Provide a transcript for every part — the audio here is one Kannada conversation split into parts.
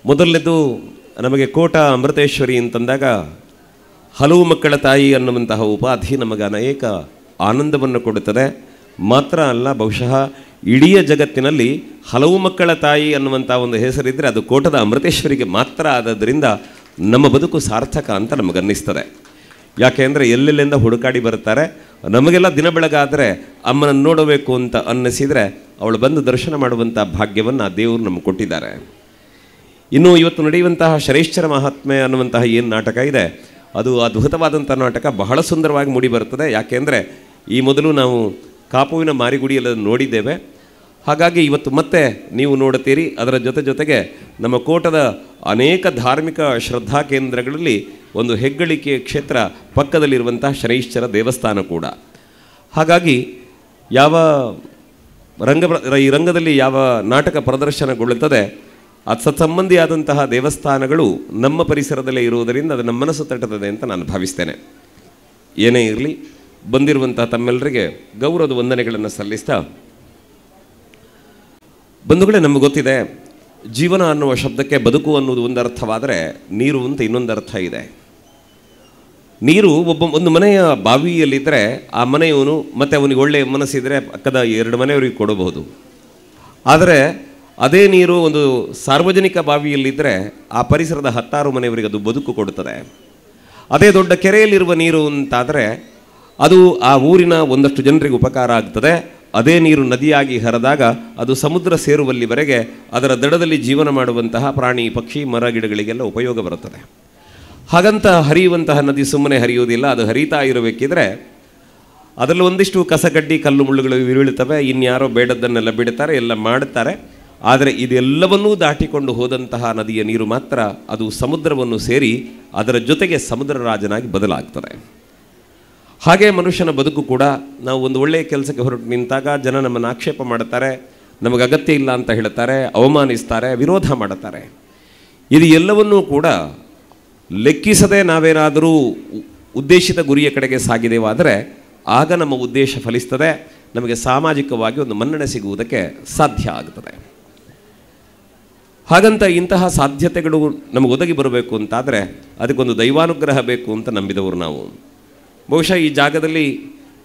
ಮೊದಲನೇದು ನಮಗೆ ಕೋಟ ಅಮೃತೇಶ್ವರಿ ಅಂತಂದಾಗ ಹಲವು ಮಕ್ಕಳ ತಾಯಿ ಅನ್ನುವಂತಹ ಉಪಾಧಿ ನಮಗೆ ಅನೇಕ ಆನಂದವನ್ನು ಕೊಡುತ್ತದೆ. ಮಾತ್ರ ಅಲ್ಲ, ಬಹುಶಃ ಇಡೀ ಜಗತ್ತಿನಲ್ಲಿ ಹಲವು ಮಕ್ಕಳ ತಾಯಿ ಅನ್ನುವಂಥ ಒಂದು ಹೆಸರಿದ್ದರೆ ಅದು ಕೋಟದ ಅಮೃತೇಶ್ವರಿಗೆ ಮಾತ್ರ ಆದದ್ರಿಂದ ನಮ್ಮ ಬದುಕು ಸಾರ್ಥಕ ಅಂತ ನಮಗನ್ನಿಸ್ತದೆ. ಯಾಕೆ ಅಂದರೆ ಎಲ್ಲೆಲ್ಲಿಂದ ಹುಡುಕಾಡಿ ಬರ್ತಾರೆ. ನಮಗೆಲ್ಲ ದಿನ ಬೆಳಗಾದರೆ ಅಮ್ಮನನ್ನು ನೋಡಬೇಕು ಅಂತ ಅನ್ನಿಸಿದರೆ ಅವಳು ಬಂದು ದರ್ಶನ ಮಾಡುವಂಥ ಭಾಗ್ಯವನ್ನು ಆ ದೇವರು ನಮಗೆ ಕೊಟ್ಟಿದ್ದಾರೆ. ಇನ್ನು ಇವತ್ತು ನಡೆಯುವಂತಹ ಶರೈಶ್ಚರ ಮಹಾತ್ಮೆ ಅನ್ನುವಂತಹ ಏನು ನಾಟಕ ಇದೆ, ಅದು ಅದ್ಭುತವಾದಂಥ ನಾಟಕ, ಬಹಳ ಸುಂದರವಾಗಿ ಮೂಡಿ ಬರ್ತದೆ. ಯಾಕೆಂದರೆ ಈ ಮೊದಲು ನಾವು ಕಾಪುವಿನ ಮಾರಿಗುಡಿಯಲ್ಲಿ ನೋಡಿದ್ದೇವೆ. ಹಾಗಾಗಿ ಇವತ್ತು ಮತ್ತೆ ನೀವು ನೋಡುತ್ತೀರಿ. ಅದರ ಜೊತೆಗೆ ನಮ್ಮ ಕೋಟದ ಅನೇಕ ಧಾರ್ಮಿಕ ಶ್ರದ್ಧಾ ಕೇಂದ್ರಗಳಲ್ಲಿ ಒಂದು ಹೆಗ್ಗಳಿಕೆಯ ಕ್ಷೇತ್ರ ಪಕ್ಕದಲ್ಲಿರುವಂಥ ಶನೈಶ್ಚರ ದೇವಸ್ಥಾನ ಕೂಡ. ಹಾಗಾಗಿ ಯಾವ ಈ ರಂಗದಲ್ಲಿ ಯಾವ ನಾಟಕ ಪ್ರದರ್ಶನಗೊಳ್ಳುತ್ತದೆ ಸತ್ಸಂಬಂಧಿಯಾದಂತಹ ದೇವಸ್ಥಾನಗಳು ನಮ್ಮ ಪರಿಸರದಲ್ಲೇ ಇರುವುದರಿಂದ ಅದು ನಮ್ಮ ಮನಸ್ಸು ತಟ್ಟುತ್ತದೆ ಅಂತ ನಾನು ಭಾವಿಸ್ತೇನೆ. ಏನೇ ಇರಲಿ, ಬಂದಿರುವಂತಹ ತಮ್ಮೆಲ್ಲರಿಗೆ ಗೌರವದ ವಂದನೆಗಳನ್ನು ಸಲ್ಲಿಸ್ತಾ, ಬಂಧುಗಳೇ, ನಮಗೆ ಗೊತ್ತಿದೆ ಜೀವನ ಅನ್ನುವ ಶಬ್ದಕ್ಕೆ ಬದುಕು ಅನ್ನೋದು ಒಂದು ಅರ್ಥವಾದರೆ ನೀರು ಅಂತ ಇನ್ನೊಂದು ಅರ್ಥ ಇದೆ. ನೀರು ಒಂದು ಮನೆಯ ಬಾವಿಯಲ್ಲಿದ್ದರೆ ಆ ಮನೆಯವನು ಮತ್ತು ಅವನಿಗೆ ಒಳ್ಳೆಯ ಮನಸ್ಸಿದ್ರೆ ಪಕ್ಕದ 2 ಮನೆಯವರಿಗೆ ಕೊಡಬಹುದು. ಆದರೆ ಅದೇ ನೀರು ಒಂದು ಸಾರ್ವಜನಿಕ ಬಾವಿಯಲ್ಲಿದ್ದರೆ ಆ ಪರಿಸರದ 10 ಮನೆಯವರಿಗೆ ಅದು ಬದುಕು ಕೊಡುತ್ತದೆ. ಅದೇ ದೊಡ್ಡ ಕೆರೆಯಲ್ಲಿರುವ ನೀರು ಅಂತಾದರೆ ಅದು ಆ ಊರಿನ ಒಂದಷ್ಟು ಜನರಿಗೆ ಉಪಕಾರ ಆಗ್ತದೆ. ಅದೇ ನೀರು ನದಿಯಾಗಿ ಹರಿದಾಗ ಅದು ಸಮುದ್ರ ಸೇರುವಲ್ಲಿವರೆಗೆ ಅದರ ದಡದಲ್ಲಿ ಜೀವನ ಮಾಡುವಂತಹ ಪ್ರಾಣಿ ಪಕ್ಷಿ ಮರ ಗಿಡಗಳಿಗೆಲ್ಲ ಉಪಯೋಗ ಬರುತ್ತದೆ. ಹಾಗಂತ ಹರಿಯುವಂತಹ ನದಿ ಸುಮ್ಮನೆ ಹರಿಯುವುದಿಲ್ಲ. ಅದು ಹರಿತಾ ಇರಬೇಕಿದ್ರೆ ಅದರಲ್ಲಿ ಒಂದಿಷ್ಟು ಕಸಗಡ್ಡಿ ಕಲ್ಲು ಮುಳ್ಳುಗಳು ಇರುಳುತ್ತವೆ. ಇನ್ಯಾರೋ ಬೇಡದ್ದನ್ನೆಲ್ಲ ಬಿಡ್ತಾರೆ, ಎಲ್ಲ ಮಾಡುತ್ತಾರೆ. ಆದರೆ ಇದೆಲ್ಲವನ್ನೂ ದಾಟಿಕೊಂಡು ಹೋದಂತಹ ನದಿಯ ನೀರು ಮಾತ್ರ ಅದು ಸಮುದ್ರವನ್ನು ಸೇರಿ ಅದರ ಜೊತೆಗೆ ಸಮುದ್ರ ರಾಜನಾಗಿ ಬದಲಾಗ್ತದೆ. ಹಾಗೆ ಮನುಷ್ಯನ ಬದುಕು ಕೂಡ. ನಾವು ಒಂದು ಒಳ್ಳೆಯ ಕೆಲಸಕ್ಕೆ ಹೊರಟು ನಿಂತಾಗ ಜನ ನಮ್ಮನ್ನು ಆಕ್ಷೇಪ ಮಾಡುತ್ತಾರೆ, ನಮಗೆ ಅಗತ್ಯ ಇಲ್ಲ ಅಂತ ಹೇಳ್ತಾರೆ, ಅವಮಾನಿಸ್ತಾರೆ, ವಿರೋಧ ಮಾಡುತ್ತಾರೆ. ಇದು ಎಲ್ಲವನ್ನೂ ಕೂಡ ಲೆಕ್ಕಿಸದೆ ನಾವೇನಾದರೂ ಉದ್ದೇಶಿತ ಗುರಿಯ ಕಡೆಗೆ ಸಾಗಿದೆವಾದರೆ ಆಗ ನಮ್ಮ ಉದ್ದೇಶ ಫಲಿಸ್ತದೆ. ನಮಗೆ ಸಾಮಾಜಿಕವಾಗಿ ಒಂದು ಮನ್ನಣೆ ಸಿಗುವುದಕ್ಕೆ ಸಾಧ್ಯ ಆಗ್ತದೆ. ಹಾಗಂತ ಇಂತಹ ಸಾಧ್ಯತೆಗಳು ನಮಗೆ ಒದಗಿ ಬರಬೇಕು ಅಂತಾದರೆ ಅದಕ್ಕೊಂದು ದೈವಾನುಗ್ರಹ ಬೇಕು ಅಂತ ನಂಬಿದವರು ನಾವು. ಬಹುಶಃ ಈ ಜಾಗದಲ್ಲಿ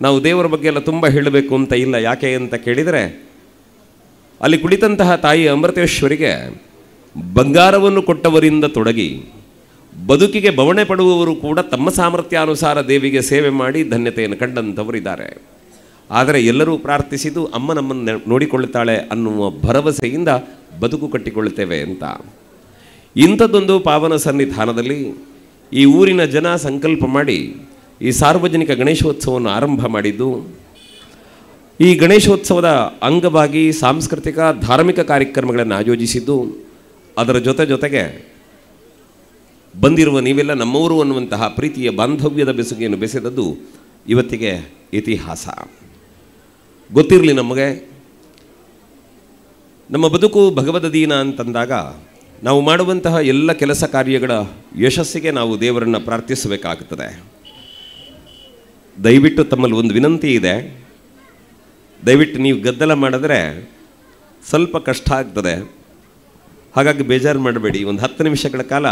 ನಾವು ದೇವರ ಬಗ್ಗೆ ಎಲ್ಲ ತುಂಬ ಹೇಳಬೇಕು ಅಂತ ಇಲ್ಲ. ಯಾಕೆ ಅಂತ ಕೇಳಿದರೆ, ಅಲ್ಲಿ ಕುಳಿತಂತಹ ತಾಯಿ ಅಮೃತೇಶ್ವರಿಗೆ ಬಂಗಾರವನ್ನು ಕೊಟ್ಟವರಿಂದ ತೊಡಗಿ ಬದುಕಿಗೆ ಬವಣೆ ಪಡುವವರು ಕೂಡ ತಮ್ಮ ಸಾಮರ್ಥ್ಯಾನುಸಾರ ದೇವಿಗೆ ಸೇವೆ ಮಾಡಿ ಧನ್ಯತೆಯನ್ನು ಕಂಡಂಥವರಿದ್ದಾರೆ. ಆದರೆ ಎಲ್ಲರೂ ಪ್ರಾರ್ಥಿಸಿದ್ದು ಅಮ್ಮ ನಮ್ಮನ್ನು ನೋಡಿಕೊಳ್ಳುತ್ತಾಳೆ ಅನ್ನುವ ಭರವಸೆಯಿಂದ ಬದುಕು ಕಟ್ಟಿಕೊಳ್ಳುತ್ತೇವೆ ಅಂತ. ಇಂಥದ್ದೊಂದು ಪಾವನ ಸನ್ನಿಧಾನದಲ್ಲಿ ಈ ಊರಿನ ಜನ ಸಂಕಲ್ಪ ಮಾಡಿ ಈ ಸಾರ್ವಜನಿಕ ಗಣೇಶೋತ್ಸವವನ್ನು ಆರಂಭ ಮಾಡಿದ್ದು. ಈ ಗಣೇಶೋತ್ಸವದ ಅಂಗವಾಗಿ ಸಾಂಸ್ಕೃತಿಕ ಧಾರ್ಮಿಕ ಕಾರ್ಯಕ್ರಮಗಳನ್ನು ಆಯೋಜಿಸಿದ್ದು. ಅದರ ಜೊತೆಗೆ ಬಂದಿರುವ ನೀವೆಲ್ಲ ನಮ್ಮವರು ಅನ್ನುವಂತಹ ಪ್ರೀತಿಯ ಬಾಂಧವ್ಯದ ಬೆಸುಗೆಯನ್ನು ಬೆಸೆದದ್ದು ಇವತ್ತಿಗೆ ಇತಿಹಾಸ. ಗೊತ್ತಿರಲಿ, ನಮಗೆ ನಮ್ಮ ಬದುಕು ಭಗವದಧೀನ ಅಂತಂದಾಗ ನಾವು ಮಾಡುವಂತಹ ಎಲ್ಲ ಕೆಲಸ ಕಾರ್ಯಗಳ ಯಶಸ್ಸಿಗೆ ನಾವು ದೇವರನ್ನು ಪ್ರಾರ್ಥಿಸಬೇಕಾಗುತ್ತದೆ. ದಯವಿಟ್ಟು ತಮ್ಮಲ್ಲಿ ಒಂದು ವಿನಂತಿ ಇದೆ. ದಯವಿಟ್ಟು ನೀವು ಗದ್ದಲ ಮಾಡಿದ್ರೆ ಸ್ವಲ್ಪ ಕಷ್ಟ ಆಗ್ತದೆ. ಹಾಗಾಗಿ ಬೇಜಾರು ಮಾಡಬೇಡಿ. ಒಂದು 10 ನಿಮಿಷಗಳ ಕಾಲ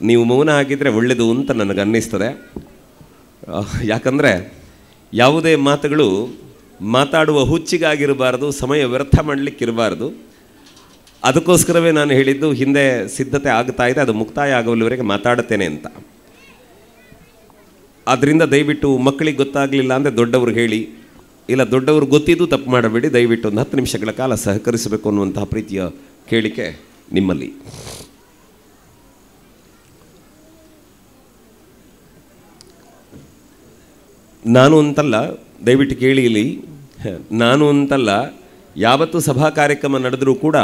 ನೀವು ಮೌನ ಆಗಿದ್ದರೆ ಒಳ್ಳೆಯದು ಅಂತ ನನಗೆ ಅನ್ನಿಸ್ತದೆ. ಯಾಕಂದರೆ ಯಾವುದೇ ಮಾತುಗಳು ಮಾತಾಡುವ ಹುಚ್ಚಿಗಾಗಿರಬಾರ್ದು, ಸಮಯ ವ್ಯರ್ಥ ಮಾಡಲಿಕ್ಕಿರಬಾರ್ದು. ಅದಕ್ಕೋಸ್ಕರವೇ ನಾನು ಹೇಳಿದ್ದು ಹಿಂದೆ ಸಿದ್ಧತೆ ಆಗ್ತಾ ಇದೆ, ಅದು ಮುಕ್ತಾಯ ಆಗುವಲ್ಲಿವರೆಗೆ ಮಾತಾಡುತ್ತೇನೆ ಅಂತ. ಆದ್ದರಿಂದ ದಯವಿಟ್ಟು ಮಕ್ಕಳಿಗೆ ಗೊತ್ತಾಗಲಿಲ್ಲ ಅಂದರೆ ದೊಡ್ಡವ್ರಿಗೆ ಹೇಳಿ, ಇಲ್ಲ ದೊಡ್ಡವ್ರು ಗೊತ್ತಿದ್ದು ತಪ್ಪು ಮಾಡಬೇಡಿ. ದಯವಿಟ್ಟು ಒಂದು 10 ನಿಮಿಷಗಳ ಕಾಲ ಸಹಕರಿಸಬೇಕು ಅನ್ನುವಂತಹ ಪ್ರೀತಿಯ ಕೇಳಿಕೆ ನಿಮ್ಮಲ್ಲಿ. ನಾನು ಅಂತಲ್ಲ, ದಯವಿಟ್ಟು ಕೇಳಿ ಇಲ್ಲಿ, ನಾನು ಅಂತಲ್ಲ, ಯಾವತ್ತು ಸಭಾ ಕಾರ್ಯಕ್ರಮ ನಡೆದರೂ ಕೂಡ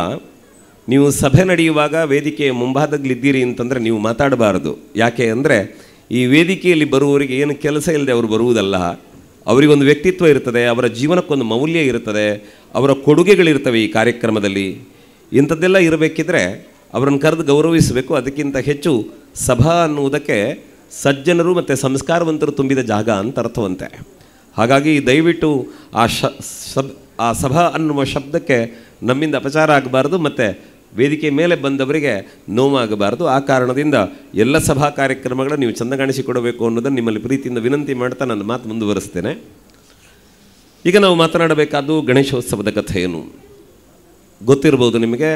ನೀವು ಸಭೆ ನಡೆಯುವಾಗ ವೇದಿಕೆಯ ಮುಂಭಾಗದಲ್ಲಿದ್ದೀರಿ ಅಂತಂದರೆ ನೀವು ಮಾತಾಡಬಾರದು. ಯಾಕೆ ಅಂದರೆ ಈ ವೇದಿಕೆಯಲ್ಲಿ ಬರುವವರಿಗೆ ಏನು ಕೆಲಸ ಇಲ್ಲದೆ ಅವರು ಬರುವುದಲ್ಲ. ಅವರಿಗೊಂದು ವ್ಯಕ್ತಿತ್ವ ಇರ್ತದೆ, ಅವರ ಜೀವನಕ್ಕೊಂದು ಮೌಲ್ಯ ಇರ್ತದೆ, ಅವರ ಕೊಡುಗೆಗಳಿರ್ತವೆ ಈ ಕಾರ್ಯಕ್ರಮದಲ್ಲಿ. ಇಂಥದ್ದೆಲ್ಲ ಇರಬೇಕಿದ್ರೆ ಅವರನ್ನು ಕರೆದು ಗೌರವಿಸಬೇಕು. ಅದಕ್ಕಿಂತ ಹೆಚ್ಚು ಸಭಾ ಅನ್ನುವುದಕ್ಕೆ ಸಜ್ಜನರು ಮತ್ತು ಸಂಸ್ಕಾರವಂತರು ತುಂಬಿದ ಜಾಗ ಅಂತ ಅರ್ಥವಂತೆ. ಹಾಗಾಗಿ ದಯವಿಟ್ಟು ಆ ಸಭಾ ಅನ್ನುವ ಶಬ್ದಕ್ಕೆ ನಮ್ಮಿಂದ ಅಪಚಾರ ಆಗಬಾರ್ದು. ಮತ್ತು ವೇದಿಕೆ ಮೇಲೆ ಬಂದವರಿಗೆ ನೋವಾಗಬಾರದು. ಆ ಕಾರಣದಿಂದ ಎಲ್ಲ ಸಭಾ ಕಾರ್ಯಕ್ರಮಗಳನ್ನು ನೀವು ಚೆಂದ ಕಾಣಿಸಿಕೊಡಬೇಕು ಅನ್ನೋದನ್ನು ನಿಮ್ಮಲ್ಲಿ ಪ್ರೀತಿಯಿಂದ ವಿನಂತಿ ಮಾಡ್ತಾ ನನ್ನ ಮಾತು ಮುಂದುವರಿಸ್ತೇನೆ. ಈಗ ನಾವು ಮಾತನಾಡಬೇಕಾದ್ದು ಗಣೇಶೋತ್ಸವದ ಕಥೆಯನ್ನು. ಗೊತ್ತಿರಬಹುದು ನಿಮಗೆ,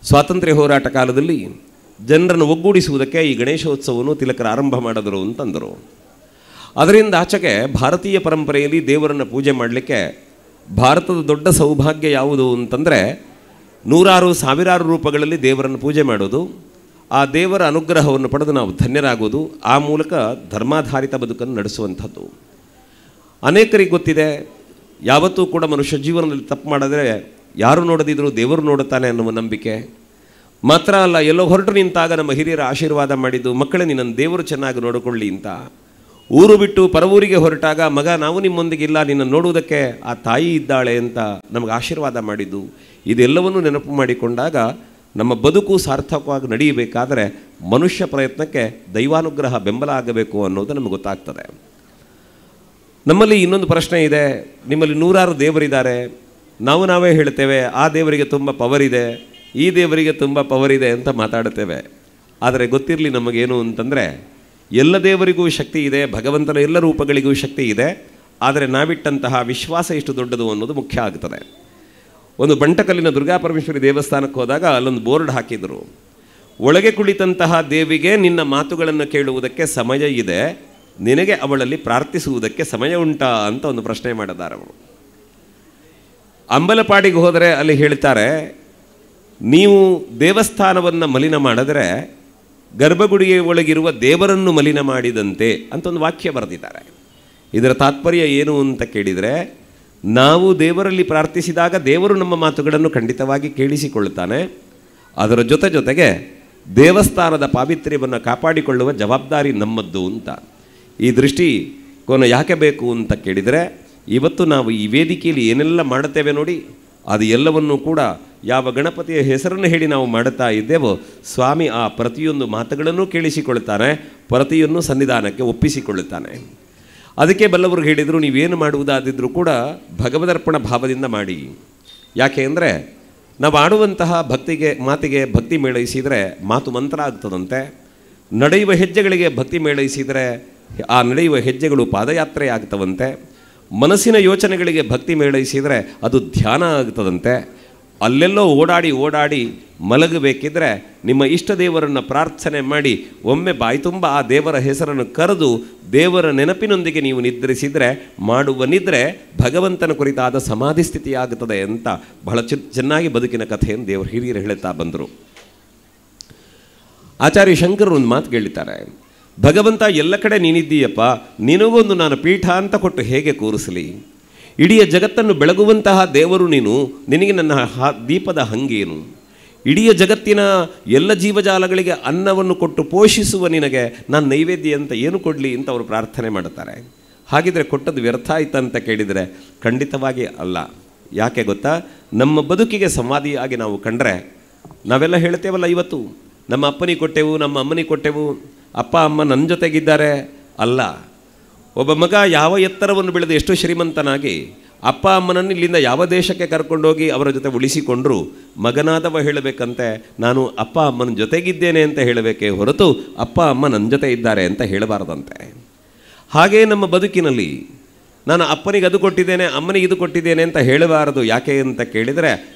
ಸ್ವಾತಂತ್ರ್ಯ ಹೋರಾಟ ಕಾಲದಲ್ಲಿ ಜನರನ್ನು ಒಗ್ಗೂಡಿಸುವುದಕ್ಕೆ ಈ ಗಣೇಶೋತ್ಸವವನ್ನು ತಿಲಕರು ಆರಂಭ ಮಾಡಿದರು ಅಂತಂದರು. ಅದರಿಂದ ಆಚೆಗೆ ಭಾರತೀಯ ಪರಂಪರೆಯಲ್ಲಿ ದೇವರನ್ನು ಪೂಜೆ ಮಾಡಲಿಕ್ಕೆ ಭಾರತದ ದೊಡ್ಡ ಸೌಭಾಗ್ಯ ಯಾವುದು ಅಂತಂದರೆ ನೂರಾರು ಸಾವಿರಾರು ರೂಪಗಳಲ್ಲಿ ದೇವರನ್ನು ಪೂಜೆ ಮಾಡೋದು, ಆ ದೇವರ ಅನುಗ್ರಹವನ್ನು ಪಡೆದು ನಾವು ಧನ್ಯರಾಗೋದು, ಆ ಮೂಲಕ ಧರ್ಮಾಧಾರಿತ ಬದುಕನ್ನು ನಡೆಸುವಂಥದ್ದು. ಅನೇಕರಿಗೆ ಗೊತ್ತಿದೆ, ಯಾವತ್ತೂ ಕೂಡ ಮನುಷ್ಯ ಜೀವನದಲ್ಲಿ ತಪ್ಪು ಮಾಡಿದ್ರೆ ಯಾರು ನೋಡದಿದ್ದರೂ ದೇವರು ನೋಡುತ್ತಾನೆ ಅನ್ನುವ ನಂಬಿಕೆ. ಮಾತ್ರ ಅಲ್ಲ, ಎಲ್ಲೋ ಹೊರಟು ನಿಂತಾಗ ನಮ್ಮ ಹಿರಿಯರ ಆಶೀರ್ವಾದ ಮಾಡಿದ್ದು, ಮಕ್ಕಳೇ ನಿನ್ನನ್ನು ದೇವರು ಚೆನ್ನಾಗಿ ನೋಡಿಕೊಳ್ಳಿ ಅಂತ. ಊರು ಬಿಟ್ಟು ಪರವೂರಿಗೆ ಹೊರಟಾಗ, ಮಗ ನಾವು ನಿಮ್ಮೊಂದಿಗಿಲ್ಲ, ನಿನ್ನನ್ನು ನೋಡುವುದಕ್ಕೆ ಆ ತಾಯಿ ಇದ್ದಾಳೆ ಅಂತ ನಮಗೆ ಆಶೀರ್ವಾದ ಮಾಡಿದ್ದು. ಇದೆಲ್ಲವನ್ನೂ ನೆನಪು ಮಾಡಿಕೊಂಡಾಗ ನಮ್ಮ ಬದುಕು ಸಾರ್ಥಕವಾಗಿ ನಡೆಯಬೇಕಾದರೆ ಮನುಷ್ಯ ಪ್ರಯತ್ನಕ್ಕೆ ದೈವಾನುಗ್ರಹ ಬೆಂಬಲ ಆಗಬೇಕು ಅನ್ನೋದು ನಮಗೆ ಗೊತ್ತಾಗ್ತದೆ. ನಮ್ಮಲ್ಲಿ ಇನ್ನೊಂದು ಪ್ರಶ್ನೆ ಇದೆ, ನಿಮ್ಮಲ್ಲಿ ನೂರಾರು ದೇವರಿದ್ದಾರೆ, ನಾವೇ ಹೇಳ್ತೇವೆ ಆ ದೇವರಿಗೆ ತುಂಬ ಪವರ್ ಇದೆ, ಈ ದೇವರಿಗೆ ತುಂಬ ಪವರ್ ಇದೆ ಅಂತ ಮಾತಾಡ್ತೇವೆ. ಆದರೆ ಗೊತ್ತಿರಲಿ ನಮಗೇನು ಅಂತಂದರೆ, ಎಲ್ಲ ದೇವರಿಗೂ ಶಕ್ತಿ ಇದೆ, ಭಗವಂತನ ಎಲ್ಲ ರೂಪಗಳಿಗೂ ಶಕ್ತಿ ಇದೆ. ಆದರೆ ನಾವಿಟ್ಟಂತಹ ವಿಶ್ವಾಸ ಎಷ್ಟು ದೊಡ್ಡದು ಅನ್ನೋದು ಮುಖ್ಯ ಆಗ್ತದೆ. ಒಂದು ಬಂಟಕಲ್ಲಿನ ದುರ್ಗಾಪರಮೇಶ್ವರಿ ದೇವಸ್ಥಾನಕ್ಕೆ ಹೋದಾಗ ಅಲ್ಲೊಂದು ಬೋರ್ಡ್ ಹಾಕಿದರು, ಒಳಗೆ ಕುಳಿತಂತಹ ದೇವಿಗೆ ನಿನ್ನ ಮಾತುಗಳನ್ನು ಕೇಳುವುದಕ್ಕೆ ಸಮಯ ಇದೆ, ನಿನಗೆ ಅವಳಲ್ಲಿ ಪ್ರಾರ್ಥಿಸುವುದಕ್ಕೆ ಸಮಯ ಉಂಟಾ ಅಂತ ಒಂದು ಪ್ರಶ್ನೆ ಮಾಡಿದ್ದಾರೆ ಅವರು. ಅಂಬಲಪಾಡಿಗೆ ಹೋದರೆ ಅಲ್ಲಿ ಹೇಳ್ತಾರೆ, ನೀವು ದೇವಸ್ಥಾನವನ್ನು ಮಲಿನ ಮಾಡಿದರೆ ಗರ್ಭಗುಡಿಯ ಒಳಗಿರುವ ದೇವರನ್ನು ಮಲಿನ ಮಾಡಿದಂತೆ ಅಂತ ಒಂದು ವಾಕ್ಯ ಬರೆದಿದ್ದಾರೆ. ಇದರ ತಾತ್ಪರ್ಯ ಏನು ಅಂತ ಕೇಳಿದರೆ, ನಾವು ದೇವರಲ್ಲಿ ಪ್ರಾರ್ಥಿಸಿದಾಗ ದೇವರು ನಮ್ಮ ಮಾತುಗಳನ್ನು ಖಂಡಿತವಾಗಿ ಕೇಳಿಸಿಕೊಳ್ಳುತ್ತಾನೆ. ಅದರ ಜೊತೆಗೆ ದೇವಸ್ಥಾನದ ಪಾವಿತ್ರ್ಯವನ್ನು ಕಾಪಾಡಿಕೊಳ್ಳುವ ಜವಾಬ್ದಾರಿ ನಮ್ಮದ್ದು ಅಂತ. ಈ ದೃಷ್ಟಿಕೋನ ಯಾಕೆ ಬೇಕು ಅಂತ ಕೇಳಿದರೆ, ಇವತ್ತು ನಾವು ಈ ವೇದಿಕೆಯಲ್ಲಿ ಏನೆಲ್ಲ ಮಾಡುತ್ತೇವೆ ನೋಡಿ, ಅದು ಎಲ್ಲವನ್ನೂ ಕೂಡ ಯಾವ ಗಣಪತಿಯ ಹೆಸರನ್ನು ಹೇಳಿ ನಾವು ಮಾಡುತ್ತಾ ಇದ್ದೇವೋ, ಸ್ವಾಮಿ ಆ ಪ್ರತಿಯೊಂದು ಮಾತುಗಳನ್ನು ಕೇಳಿಸಿಕೊಳ್ಳುತ್ತಾನೆ, ಪ್ರತಿಯೊಂದು ಸನ್ನಿಧಾನಕ್ಕೆ ಒಪ್ಪಿಸಿಕೊಳ್ಳುತ್ತಾನೆ. ಅದಕ್ಕೆ ಬಲ್ಲವರು ಹೇಳಿದರು, ನೀವೇನು ಮಾಡುವುದಾದಿದ್ರೂ ಕೂಡ ಭಗವದರ್ಪಣ ಭಾವದಿಂದ ಮಾಡಿ. ಯಾಕೆ ಅಂದರೆ, ನಾವು ಆಡುವಂತಹ ಮಾತಿಗೆ ಭಕ್ತಿ ಮೇಳೈಸಿದರೆ ಮಾತು ಮಂತ್ರ ಆಗ್ತದಂತೆ, ನಡೆಯುವ ಹೆಜ್ಜೆಗಳಿಗೆ ಭಕ್ತಿ ಮೇಳೈಸಿದರೆ ಆ ನಡೆಯುವ ಹೆಜ್ಜೆಗಳು ಪಾದಯಾತ್ರೆ ಆಗ್ತವಂತೆ, ಮನಸ್ಸಿನ ಯೋಚನೆಗಳಿಗೆ ಭಕ್ತಿ ಮೇಳೈಸಿದರೆ ಅದು ಧ್ಯಾನ ಆಗ್ತದಂತೆ. ಅಲ್ಲೆಲ್ಲೋ ಓಡಾಡಿ ಮಲಗಬೇಕಿದ್ರೆ ನಿಮ್ಮ ಇಷ್ಟ ದೇವರನ್ನು ಪ್ರಾರ್ಥನೆ ಮಾಡಿ ಒಮ್ಮೆ ಬಾಯಿ ತುಂಬ ಆ ದೇವರ ಹೆಸರನ್ನು ಕರೆದು ದೇವರ ನೆನಪಿನೊಂದಿಗೆ ನೀವು ನಿದ್ರಿಸಿದರೆ ಮಾಡುವ ನಿದ್ರೆ ಭಗವಂತನ ಕುರಿತಾದ ಸಮಾಧಿ ಸ್ಥಿತಿಯಾಗುತ್ತದೆ ಅಂತ ಬಹಳ ಚೆನ್ನಾಗಿ ಬದುಕಿನ ಕಥೆಯನ್ನು ದೇವರು ಹಿರಿಯರು ಹೇಳುತ್ತಾ ಬಂದರು. ಆಚಾರ್ಯ ಶಂಕರರು ಒಂದು ಮಾತು ಹೇಳಿದ್ದಾರೆ, ಭಗವಂತ ಎಲ್ಲ ಕಡೆ ನೀನಿದ್ದೀಯಪ್ಪ, ನಿನಗೊಂದು ನಾನು ಪೀಠ ಅಂತ ಕೊಟ್ಟು ಹೇಗೆ ಕೂರಿಸಲಿ? ಇಡೀ ಜಗತ್ತನ್ನು ಬೆಳಗುವಂತಹ ದೇವರು ನೀನು, ನಿನಗೆ ನನ್ನ ದೀಪದ ಹಂಗೇನು? ಇಡೀ ಜಗತ್ತಿನ ಎಲ್ಲ ಜೀವಜಾಲಗಳಿಗೆ ಅನ್ನವನ್ನು ಕೊಟ್ಟು ಪೋಷಿಸುವ ನಿನಗೆ ನಾನು ನೈವೇದ್ಯ ಅಂತ ಏನು ಕೊಡಲಿ ಅಂತ ಅವರು ಪ್ರಾರ್ಥನೆ ಮಾಡುತ್ತಾರೆ. ಹಾಗಿದ್ರೆ ಕೊಟ್ಟದ್ದು ವ್ಯರ್ಥ ಆಯ್ತು ಅಂತ ಕೇಳಿದರೆ ಖಂಡಿತವಾಗಿ ಅಲ್ಲ. ಯಾಕೆ ಗೊತ್ತಾ, ನಮ್ಮ ಬದುಕಿಗೆ ಸಂವಾದಿಯಾಗಿ ನಾವು ಕಂಡ್ರೆ ನಾವೆಲ್ಲ ಹೇಳ್ತೇವಲ್ಲ, ಇವತ್ತು ನಮ್ಮ ಅಪ್ಪನಿಗೆ ಕೊಟ್ಟೆವು, ನಮ್ಮ ಅಮ್ಮನಿಗೆ ಕೊಟ್ಟೆವು, ಅಪ್ಪ ಅಮ್ಮ ನನ್ನ ಜೊತೆಗಿದ್ದಾರೆ ಅಲ್ಲ. ಒಬ್ಬ ಮಗ ಯಾವ ಎತ್ತರವನ್ನು ಬೆಳೆದು ಎಷ್ಟು ಶ್ರೀಮಂತನಾಗಿ ಅಪ್ಪ ಅಮ್ಮನನ್ನು ಇಲ್ಲಿಂದ ಯಾವ ದೇಶಕ್ಕೆ ಕರ್ಕೊಂಡೋಗಿ ಅವರ ಜೊತೆ ಉಳಿಸಿಕೊಂಡ್ರು, ಮಗನಾದವ ಹೇಳಬೇಕಂತೆ ನಾನು ಅಪ್ಪ ಅಮ್ಮನ ಜೊತೆಗಿದ್ದೇನೆ ಅಂತ ಹೇಳಬೇಕೇ ಹೊರತು ಅಪ್ಪ ಅಮ್ಮ ನನ್ನ ಜೊತೆ ಇದ್ದಾರೆ ಅಂತ ಹೇಳಬಾರ್ದಂತೆ. ಹಾಗೇ ನಮ್ಮ ಬದುಕಿನಲ್ಲಿ ನಾನು ಅಪ್ಪನಿಗೆ ಅದು ಕೊಟ್ಟಿದ್ದೇನೆ, ಅಮ್ಮನಿಗೆ ಇದು ಕೊಟ್ಟಿದ್ದೇನೆ ಅಂತ ಹೇಳಬಾರದು. ಯಾಕೆ ಅಂತ ಕೇಳಿದರೆ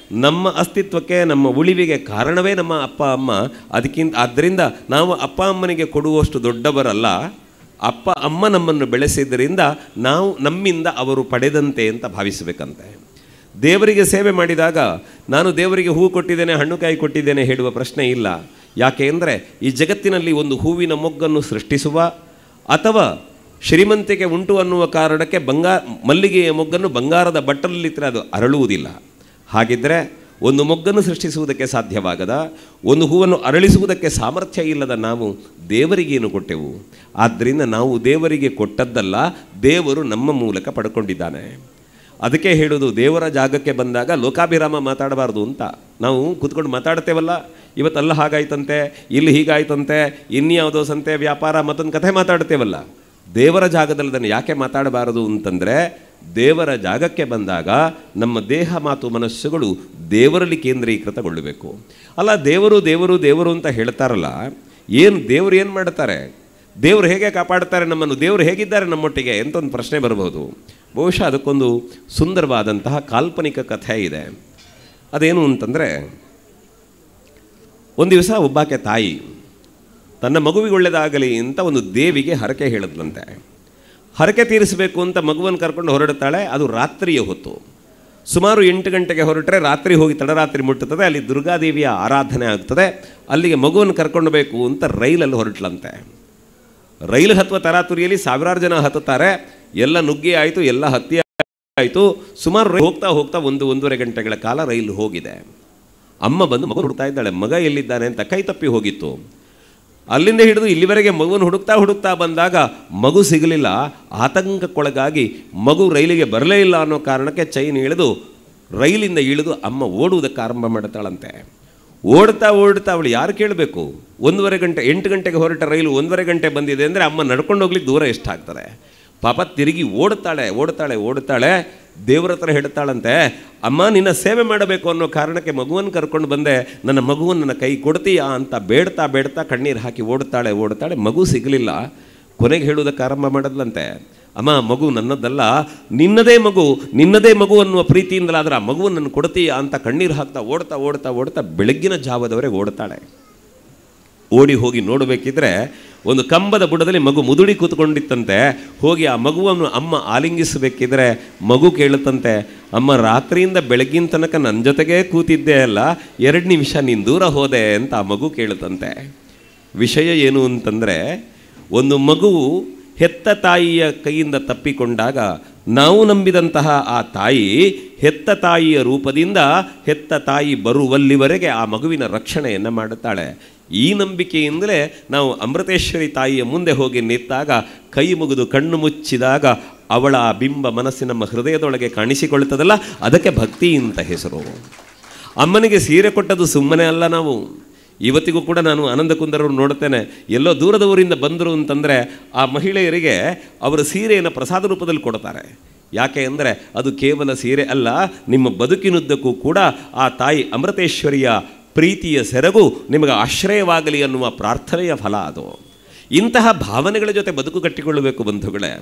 ನಮ್ಮ ಅಸ್ತಿತ್ವಕ್ಕೆ, ನಮ್ಮ ಉಳಿವಿಗೆ ಕಾರಣವೇ ನಮ್ಮ ಅಪ್ಪ ಅಮ್ಮ. ಆದ್ದರಿಂದ ನಾವು ಅಪ್ಪ ಅಮ್ಮನಿಗೆ ಕೊಡುವಷ್ಟು ದೊಡ್ಡವರಲ್ಲ, ಅಪ್ಪ ಅಮ್ಮ ನಮ್ಮನ್ನು ಬೆಳೆಸಿದ್ದರಿಂದ ನಾವು ನಮ್ಮಿಂದ ಅವರು ಪಡೆದಂತೆ ಅಂತ ಭಾವಿಸಬೇಕಂತೆ. ದೇವರಿಗೆ ಸೇವೆ ಮಾಡಿದಾಗ ನಾನು ದೇವರಿಗೆ ಹೂ ಕೊಟ್ಟಿದ್ದೇನೆ, ಹಣ್ಣುಕಾಯಿ ಕೊಟ್ಟಿದ್ದೇನೆ ಹೇಳುವ ಪ್ರಶ್ನೆ ಇಲ್ಲ. ಯಾಕೆ ಅಂದರೆ ಈ ಜಗತ್ತಿನಲ್ಲಿ ಒಂದು ಹೂವಿನ ಮೊಗ್ಗನ್ನು ಸೃಷ್ಟಿಸುವ ಅಥವಾ ಶ್ರೀಮಂತಿಕೆ ಉಂಟು ಅನ್ನುವ ಕಾರಣಕ್ಕೆ ಮಲ್ಲಿಗೆಯ ಮೊಗ್ಗನ್ನು ಬಂಗಾರದ ಬಟ್ಟಲಲ್ಲಿಟ್ಟರೆ ಅದು ಅರಳುವುದಿಲ್ಲ. ಹಾಗಿದ್ದರೆ ಒಂದು ಮೊಗ್ಗನ್ನು ಸೃಷ್ಟಿಸುವುದಕ್ಕೆ ಸಾಧ್ಯವಾಗದ, ಒಂದು ಹೂವನ್ನು ಅರಳಿಸುವುದಕ್ಕೆ ಸಾಮರ್ಥ್ಯ ಇಲ್ಲದ ನಾವು ದೇವರಿಗೇನು ಕೊಟ್ಟೆವು? ಆದ್ದರಿಂದ ನಾವು ದೇವರಿಗೆ ಕೊಟ್ಟದ್ದಲ್ಲ, ದೇವರು ನಮ್ಮ ಮೂಲಕ ಪಡ್ಕೊಂಡಿದ್ದಾನೆ. ಅದಕ್ಕೆ ಹೇಳೋದು, ದೇವರ ಜಾಗಕ್ಕೆ ಬಂದಾಗ ಲೋಕಾಭಿರಾಮ ಮಾತಾಡಬಾರ್ದು ಅಂತ. ನಾವು ಕೂತ್ಕೊಂಡು ಮಾತಾಡ್ತೇವಲ್ಲ, ಇವತ್ತಲ್ಲ ಹಾಗಾಯ್ತಂತೆ, ಇಲ್ಲಿ ಹೀಗಾಯ್ತಂತೆ, ಇನ್ಯಾವುದೋ ಸಂತೆ ವ್ಯಾಪಾರ ಮತ್ತೊಂದು ಕಥೆ ಮಾತಾಡ್ತೇವಲ್ಲ, ದೇವರ ಜಾಗದಲ್ಲಿ ಅದನ್ನು ಯಾಕೆ ಮಾತಾಡಬಾರದು ಅಂತಂದರೆ ದೇವರ ಜಾಗಕ್ಕೆ ಬಂದಾಗ ನಮ್ಮ ದೇಹ ಮಾತು ಮನಸ್ಸುಗಳು ದೇವರಲ್ಲಿ ಕೇಂದ್ರೀಕೃತಗೊಳ್ಳಬೇಕು. ಅಲ್ಲ, ದೇವರು ದೇವರು ದೇವರು ಅಂತ ಹೇಳ್ತಾರಲ್ಲ, ದೇವರು ಏನು ಮಾಡ್ತಾರೆ, ದೇವರು ಹೇಗೆ ಕಾಪಾಡ್ತಾರೆ ನಮ್ಮನ್ನು, ದೇವರು ಹೇಗಿದ್ದಾರೆ ನಮ್ಮೊಟ್ಟಿಗೆ ಅಂತ ಒಂದು ಪ್ರಶ್ನೆ ಬರಬಹುದು. ಬಹುಶಃ ಅದಕ್ಕೊಂದು ಸುಂದರವಾದಂತಹ ಕಾಲ್ಪನಿಕ ಕಥೆ ಇದೆ. ಅದೇನು ಅಂತಂದರೆ, ಒಂದು ದಿವಸ ಒಬ್ಬಾಕೆ ತಾಯಿ ತನ್ನ ಮಗುವಿಗೆ ಒಳ್ಳೆಯದಾಗಲಿ ಅಂತ ಒಂದು ದೇವಿಗೆ ಹರಕೆ ಹೇಳಿದ್ಲಂತೆ. ಹರಕೆ ತೀರಿಸಬೇಕು ಅಂತ ಮಗುವನ್ನು ಕರ್ಕೊಂಡು ಹೊರಡುತ್ತಾಳೆ. ಅದು ರಾತ್ರಿಯ ಹೊತ್ತು, ಸುಮಾರು 8 ಗಂಟೆಗೆ ಹೊರಟ್ರೆ ರಾತ್ರಿ ಹೋಗಿ ತಡರಾತ್ರಿ ಮುಟ್ಟುತ್ತದೆ. ಅಲ್ಲಿ ದುರ್ಗಾದೇವಿಯ ಆರಾಧನೆ ಆಗ್ತದೆ. ಅಲ್ಲಿಗೆ ಮಗುವನ್ನು ಕರ್ಕೊಂಡು ಬೇಕು ಅಂತ ರೈಲಲ್ಲಿ ಹೊರಟ್ಲಂತೆ. ರೈಲು ಹತ್ತುವ ತರಾತುರಿಯಲ್ಲಿ ಸಾವಿರಾರು ಜನ ಹತ್ತುತ್ತಾರೆ. ಎಲ್ಲ ನುಗ್ಗಿ ಆಯಿತು, ಎಲ್ಲ ಹತ್ತಿ ಆಯಿತು. ಸುಮಾರು ಹೋಗ್ತಾ ಹೋಗ್ತಾ 1-1.5 ಗಂಟೆಗಳ ಕಾಲ ರೈಲು ಹೋಗಿದೆ. ಅಮ್ಮ ಬಂದು ಮಗು ಹುಡುಕ್ತಾ ಇದ್ದಾಳೆ. ಮಗ ಎಲ್ಲಿದ್ದಾನೆ ಅಂತ ಕೈ ತಪ್ಪಿ ಹೋಗಿತ್ತು. ಅಲ್ಲಿಂದ ಹಿಡಿದು ಇಲ್ಲಿವರೆಗೆ ಮಗುವನ್ನು ಹುಡುಕ್ತಾ ಬಂದಾಗ ಮಗು ಸಿಗಲಿಲ್ಲ. ಆತಂಕಕ್ಕೊಳಗಾಗಿ ಮಗು ರೈಲಿಗೆ ಬರಲೇ ಇಲ್ಲ ಅನ್ನೋ ಕಾರಣಕ್ಕೆ ಚೈನ್ ಇಳಿದು ರೈಲಿಂದ ಇಳಿದು ಅಮ್ಮ ಓಡುವುದಕ್ಕೆ ಆರಂಭ ಮಾಡ್ತಾಳಂತೆ. ಓಡ್ತಾ ಅವಳು ಯಾರು ಕೇಳಬೇಕು? 1.5 ಗಂಟೆ, 8 ಗಂಟೆಗೆ ಹೊರಟ ರೈಲು 1.5 ಗಂಟೆ ಬಂದಿದೆ ಅಂದರೆ ಅಮ್ಮ ನಡ್ಕೊಂಡು ಹೋಗ್ಲಿಕ್ಕೆ ದೂರ ಎಷ್ಟಾಗ್ತದೆ. ಪಾಪ ತಿರುಗಿ ಓಡ್ತಾಳೆ. ದೇವರ ಹತ್ರ ಹೇಳ್ತಾಳಂತೆ, ಅಮ್ಮ ನಿನ್ನ ಸೇವೆ ಮಾಡಬೇಕು ಅನ್ನೋ ಕಾರಣಕ್ಕೆ ಮಗುವನ್ನು ಕರ್ಕೊಂಡು ಬಂದೆ, ನನ್ನ ಮಗುವನ್ನು ನನ್ನ ಕೈ ಕೊಡ್ತೀಯಾ ಅಂತ ಬೇಡ್ತಾ ಕಣ್ಣೀರು ಹಾಕಿ ಓಡ್ತಾಳೆ. ಮಗು ಸಿಗಲಿಲ್ಲ. ಕೊನೆಗೆ ಹೇಳುವುದಕ್ಕೆ ಆರಂಭ ಮಾಡಿದ್ಲಂತೆ, ಅಮ್ಮ ಮಗು ನನ್ನದಲ್ಲ, ನಿನ್ನದೇ ಮಗು ಅನ್ನುವ ಪ್ರೀತಿಯಿಂದಲಾದ್ರೆ ಆ ಮಗುವನ್ನು ನನ್ನ ಕೊಡ್ತೀಯಾ ಅಂತ ಕಣ್ಣೀರು ಹಾಕ್ತಾ ಓಡ್ತಾ ಬೆಳಗ್ಗಿನ ಜಾವದವರೆಗೆ ಓಡ್ತಾಳೆ. ಓಡಿ ಹೋಗಿ ನೋಡಬೇಕಿದ್ರೆ ಒಂದು ಕಂಬದ ಬುಡದಲ್ಲಿ ಮಗು ಮುದುಡಿ ಕೂತ್ಕೊಂಡಿತ್ತಂತೆ. ಹೋಗಿ ಆ ಮಗುವನ್ನು ಅಮ್ಮ ಆಲಿಂಗಿಸಬೇಕಿದ್ರೆ ಮಗು ಕೇಳುತ್ತಂತೆ, ಅಮ್ಮ ರಾತ್ರಿಯಿಂದ ಬೆಳಗ್ಗಿನ ತನಕ ನನ್ನ ಜೊತೆಗೇ ಕೂತಿದ್ದೆ ಅಲ್ಲ, 2 ನಿಮಿಷ ನೀನು ದೂರ ಹೋದೆ ಅಂತ ಆ ಮಗು ಕೇಳುತ್ತಂತೆ. ವಿಷಯ ಏನು ಅಂತಂದರೆ, ಒಂದು ಮಗುವು ಹೆತ್ತ ತಾಯಿಯ ಕೈಯಿಂದ ತಪ್ಪಿಕೊಂಡಾಗ ನಾವು ನಂಬಿದಂತಹ ಆ ತಾಯಿ ಹೆತ್ತ ತಾಯಿಯ ರೂಪದಿಂದ ಹೆತ್ತ ತಾಯಿ ಬರುವಲ್ಲಿವರೆಗೆ ಆ ಮಗುವಿನ ರಕ್ಷಣೆಯನ್ನು ಮಾಡುತ್ತಾಳೆ. ಈ ನಂಬಿಕೆಯಿಂದಲೇ ನಾವು ಅಮೃತೇಶ್ವರಿ ತಾಯಿಯ ಮುಂದೆ ಹೋಗಿ ನಿಂತಾಗ ಕೈ ಮುಗಿದು ಕಣ್ಣು ಮುಚ್ಚಿದಾಗ ಅವಳ ಆ ಬಿಂಬ ಮನಸ್ಸಿನ ನಮ್ಮ ಹೃದಯದೊಳಗೆ ಕಾಣಿಸಿಕೊಳ್ಳುತ್ತದಲ್ಲ, ಅದಕ್ಕೆ ಭಕ್ತಿ ಅಂತ ಹೆಸರು. ಅಮ್ಮನಿಗೆ ಸೀರೆ ಕೊಟ್ಟದ್ದು ಸುಮ್ಮನೆ ಅಲ್ಲ. ನಾವು ಇವತ್ತಿಗೂ ಕೂಡ ನಾನು ಆನಂದ ಕುಂದರವರು ನೋಡುತ್ತೇನೆ. ಎಲ್ಲೋ ದೂರದ ಊರಿಂದ ಬಂದರು ಅಂತಂದರೆ ಆ ಮಹಿಳೆಯರಿಗೆ ಅವರು ಸೀರೆಯನ್ನು ಪ್ರಸಾದ ರೂಪದಲ್ಲಿ ಕೊಡ್ತಾರೆ. ಯಾಕೆ ಅಂದರೆ ಅದು ಕೇವಲ ಸೀರೆ ಅಲ್ಲ, ನಿಮ್ಮ ಬದುಕಿನುದ್ದಕ್ಕೂ ಕೂಡ ಆ ತಾಯಿ ಅಮೃತೇಶ್ವರಿಯ ಪ್ರೀತಿಯ ಸೆರಗು ನಿಮಗೆ ಆಶ್ರಯವಾಗಲಿ ಅನ್ನುವ ಪ್ರಾರ್ಥನೆಯ ಫಲ ಅದು. ಇಂತಹ ಭಾವನೆಗಳ ಜೊತೆ ಬದುಕು ಕಟ್ಟಿಕೊಳ್ಳಬೇಕು ಬಂಧುಗಳೇ.